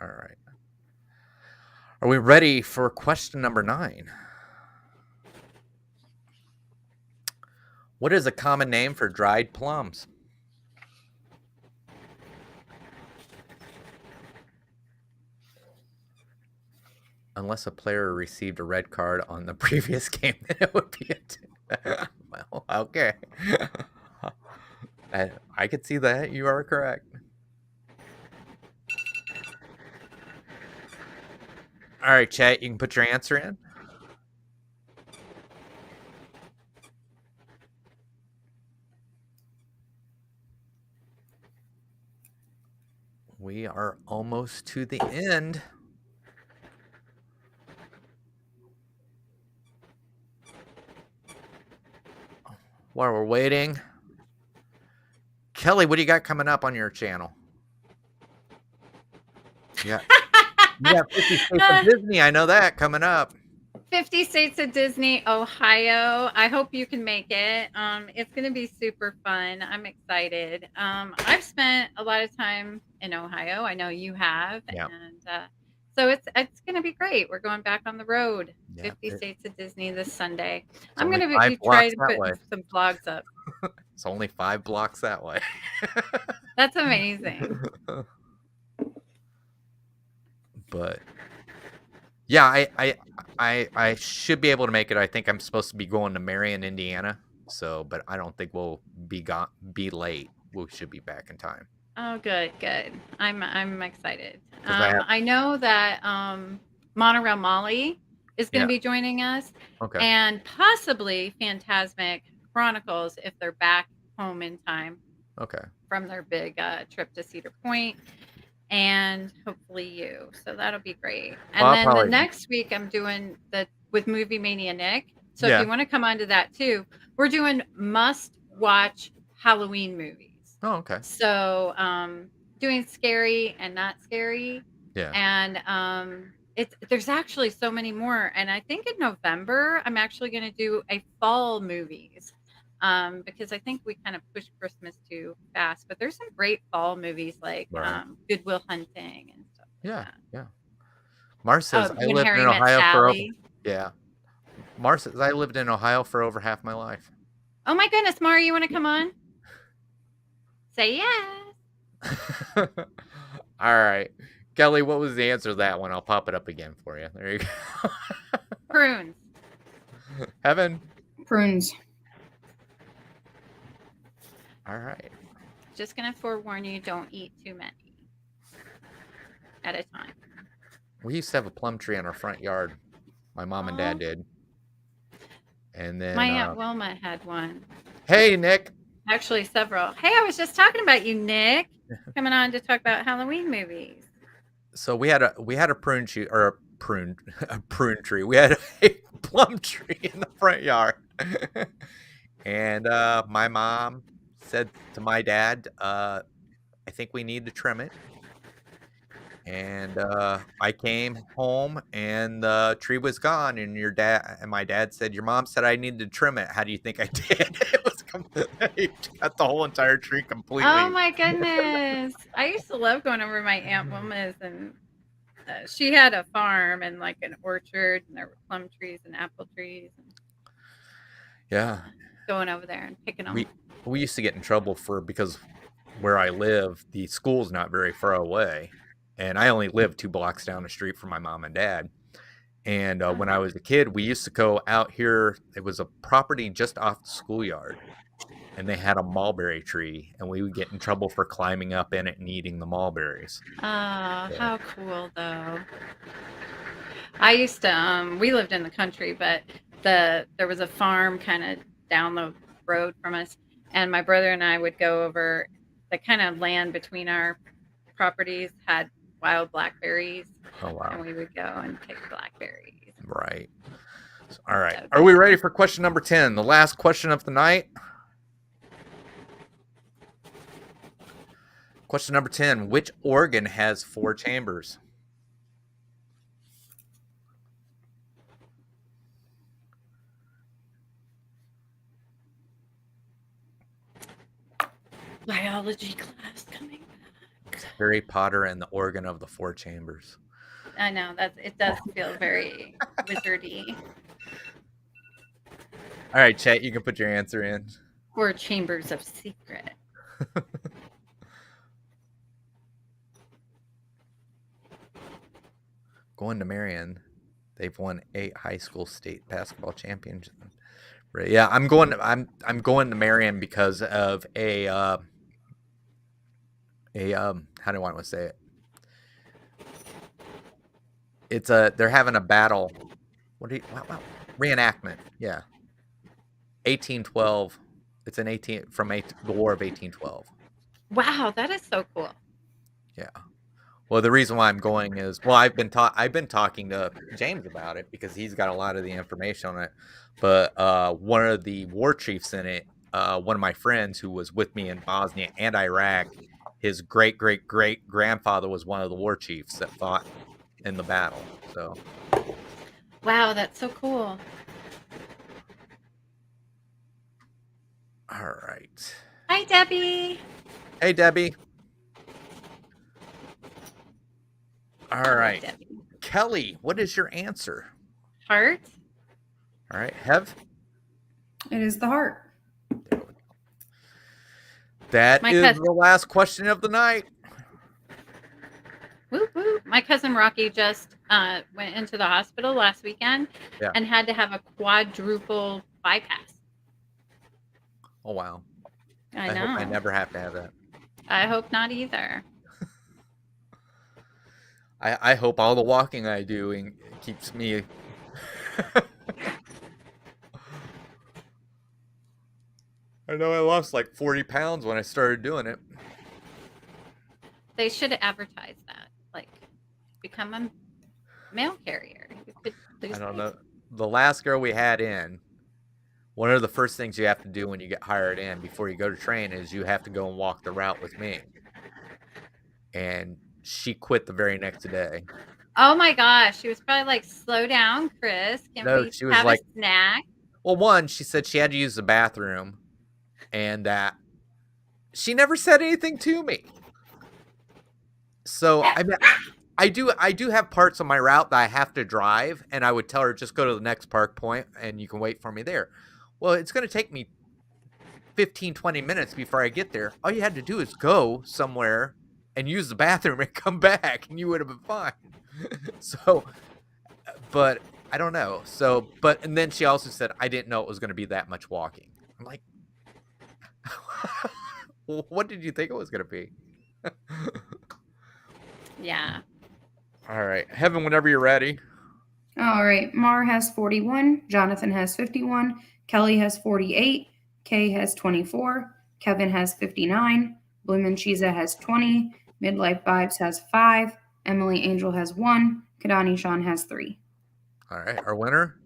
All right. Are we ready for question number 9? What is a common name for dried plums? Unless a player received a red card on the previous game, then it would be a well, okay. I could see that. You are correct. All right, chat, you can put your answer in. We are almost to the end. While we're waiting, Kelly, what do you got coming up on your channel? Yeah. You got 50 States of Disney. I know that coming up. 50 States of Disney, Ohio. I hope you can make it. It's going to be super fun. I'm excited. I've spent a lot of time in Ohio. I know you have. Yeah. And so it's going to be great. We're going back on the road. Yeah, 50 States of Disney this Sunday. It's I'm only going to 5 try to blocks that put way. some vlogs up. It's only 5 blocks that way. That's amazing. But yeah, I should be able to make it. I think I'm supposed to be going to Marion, Indiana. So, but I don't think we'll be late. We should be back in time. Oh, good. I'm excited. 'Cause I have- I know that Monorail Molly is going to be joining us, Okay. and possibly Phantasmic Chronicles if they're back home in time Okay. from their big trip to Cedar Point, and hopefully you. So that'll be great. And Well, then the next week I'm doing with Movie Mania Nick. So if you want to come onto that too, we're doing must-watch Halloween movies. Oh, okay. So doing scary and not scary. Yeah. And there's actually so many more. And I think in November I'm actually going to do a fall movies. Because I think we kind of pushed Christmas too fast, but there's some great fall movies like Good Will Hunting and stuff. Yeah. Mars says I When lived Harry in Met Ohio for Sally. Mars says I lived in Ohio for over half my life. Oh my goodness, Mari, you want to come on? Say yes. All right. Kelly, what was the answer to that one? I'll pop it up again for you. There you go. Prunes. Heaven. Prunes. All right. Just going to forewarn you, don't eat too many at a time. We used to have a plum tree in our front yard. My mom and dad did. And then my Aunt Wilma had one. Hey, Nick. Actually, several. Hey, I was just talking about you, Nick. Coming on to talk about Halloween movies. So we had a prune tree or a prune tree. We had a plum tree in the front yard. And my mom said to my dad, I think we need to trim it. And I came home and the tree was gone. And my dad said, your mom said I needed to trim it. How do you think I did? It was he cut the whole entire tree completely. Oh my goodness. I used to love going over to my Aunt Wilma's, and she had a farm and like an orchard, and there were plum trees and apple trees. And yeah. Going over there and picking them. We used to get in trouble because where I live, the school's not very far away. And I only lived 2 blocks down the street from my mom and dad. And when I was a kid, we used to go out here. It was a property just off the schoolyard. And they had a mulberry tree. And we would get in trouble for climbing up in it and eating the mulberries. Oh, how cool, though. I used to, we lived in the country, but there was a farm kind of down the road from us. And my brother and I would go over the kind of land between our properties had wild blackberries. Oh, wow. And we would go and pick blackberries. Right. All right. Are we ready for question number 10? The last question of the night. Question number 10. Which organ has 4 chambers? Biology class coming back. Harry Potter and the organ of the 4 chambers. I know it does feel very wizardy. All right, chat, you can put your answer in. 4 chambers of secret. Going to Marion, they've won 8 high school state basketball championships. Right, yeah, I'm going to Marion because of a how do I want to say it? It's they're having a battle. Reenactment? Yeah, 1812. It's the War of 1812. Wow, that is so cool. Yeah. Well, the reason why I'm going is, I've been talking to James about it because he's got a lot of the information on it. But one of the war chiefs in it, one of my friends who was with me in Bosnia and Iraq, his great-great-great-grandfather was one of the war chiefs that fought in the battle. So. Wow, that's so cool. All right. Hi, Debbie. Hey, Debbie. All right. Debbie. Kelly, what is your answer? Heart. All right. Hev? It is the heart. That My is cousin- the last question of the night. Whoop, whoop. My cousin Rocky just went into the hospital last weekend Yeah. and had to have a quadruple bypass. Oh, wow. I know. Hope I never have to have that. I hope not either. I hope all the walking I do keeps me. I know I lost like 40 pounds when I started doing it. They should advertise that. Like, become a mail carrier. You could lose I don't weight. know. The last girl we had in, one of the first things you have to do when you get hired in before you go to train is you have to go and walk the route with me. And she quit the very next day. Oh my gosh. She was probably like, slow down, Chris. Can we she was have like, a snack? Well, one, she said she had to use the bathroom and that she never said anything to me. So I mean, I do have parts on my route that I have to drive, and I would tell her just go to the next park point and you can wait for me there. Well, it's going to take me 15, 20 minutes before I get there. All you had to do is go somewhere and use the bathroom and come back, and you would have been fine. So, but I don't know. So, and then she also said, I didn't know it was going to be that much walking. I'm like, what did you think it was going to be? Yeah. All right. Heaven, whenever you're ready. All right. Mar has 41. Jonathan has 51. Kelly has 48. Kay has 24. Kevin has 59. Bloomin' Cheesa has 20. Midlife Vibes has 5. Emily Angel has 1. Kadani Sean has 3. All right. Our winner?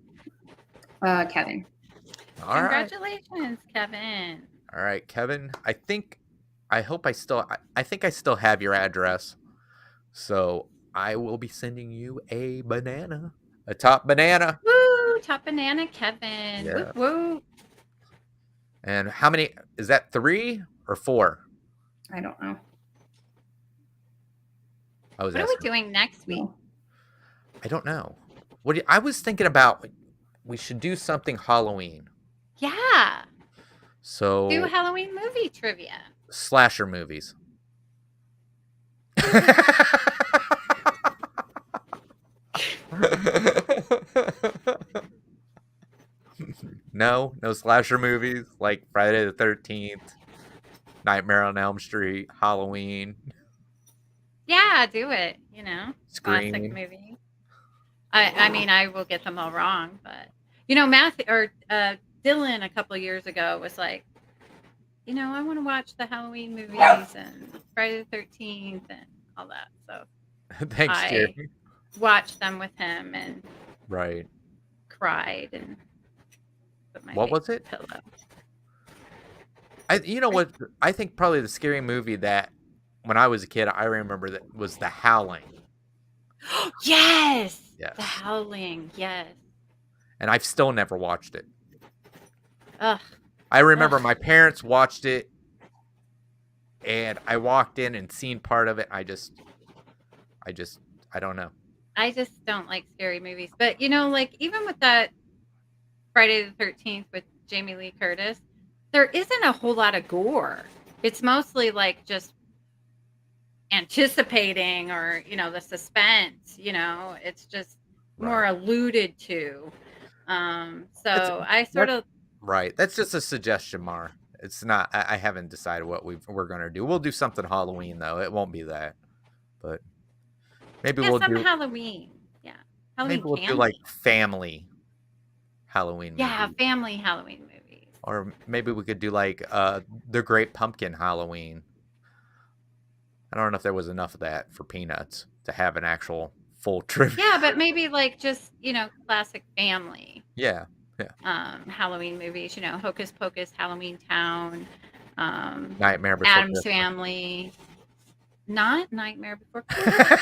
Kevin. All right. Congratulations, Kevin. All right, Kevin. I think I still have your address. So I will be sending you a banana. A top banana. Woo! Top banana, Kevin. Yeah. Woo, woo. And how many? Is that 3 or 4? I don't know. What are we doing next week? I don't know. I was thinking about we should do something Halloween. Yeah. So Do Halloween movie trivia. Slasher movies. No slasher movies like Friday the 13th, Nightmare on Elm Street, Halloween. Yeah, do it. Scream. Classic movie. I mean, I will get them all wrong, but Dylan a couple years ago was like, I want to watch the Halloween movies and Friday the 13th and all that. So Thanks, Jerry. Watched them with him and right. Cried and put my what was it? Pillow. What? I think probably the scary movie that when I was a kid I remember that was The Howling. Yes. Yes. The Howling. Yes. And I've still never watched it. Ugh. I remember my parents watched it, and I walked in and seen part of it. I don't know. I just don't like scary movies. But, like even with that Friday the 13th with Jamie Lee Curtis, there isn't a whole lot of gore. It's mostly like just anticipating or, the suspense, it's just more alluded to. So I sort of. Right. That's just a suggestion, Mar. It's not, I haven't decided what we're going to do. We'll do something Halloween though. It won't be that, but maybe we'll do Halloween. Yeah. Halloween maybe we'll do like family Halloween movies. Yeah, family Halloween movies. Or maybe we could do like The Great Pumpkin Halloween. I don't know if there was enough of that for Peanuts to have an actual full trivia. Yeah, but maybe like just, classic family. Yeah. Halloween movies, Hocus Pocus, Halloween Town, Nightmare Before Addams Christmas. Family. Not Nightmare Before Christmas.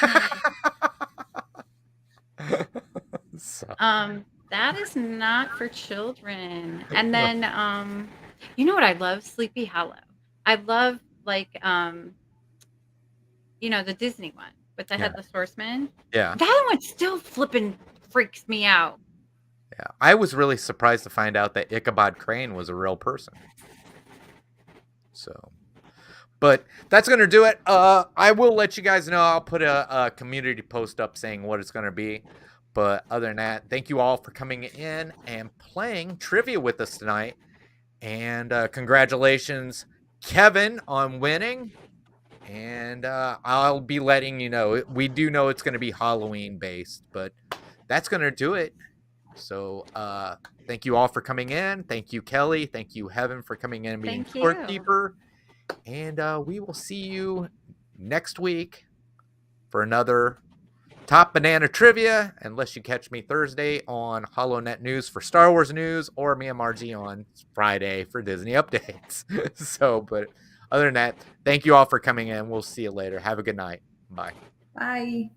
So. That is not for children. And then you know what I love? Sleepy Hollow. I love like the Disney one with the Headless Horseman. Yeah. That one still flipping freaks me out. Yeah. I was really surprised to find out that Ichabod Crane was a real person. So But that's going to do it. I will let you guys know. I'll put a community post up saying what it's going to be. But other than that, thank you all for coming in and playing trivia with us tonight. And congratulations, Kevin, on winning. And I'll be letting you know. We do know it's going to be Halloween based, but that's going to do it. So thank you all for coming in. Thank you, Kelly. Thank you, Heaven, for coming in and being scorekeeper. And we will see you next week for another Top Banana Trivia, unless you catch me Thursday on HoloNet News for Star Wars news, or me and Margie on Friday for Disney updates. But other than that, thank you all for coming in. We'll see you later. Have a good night. Bye. Bye.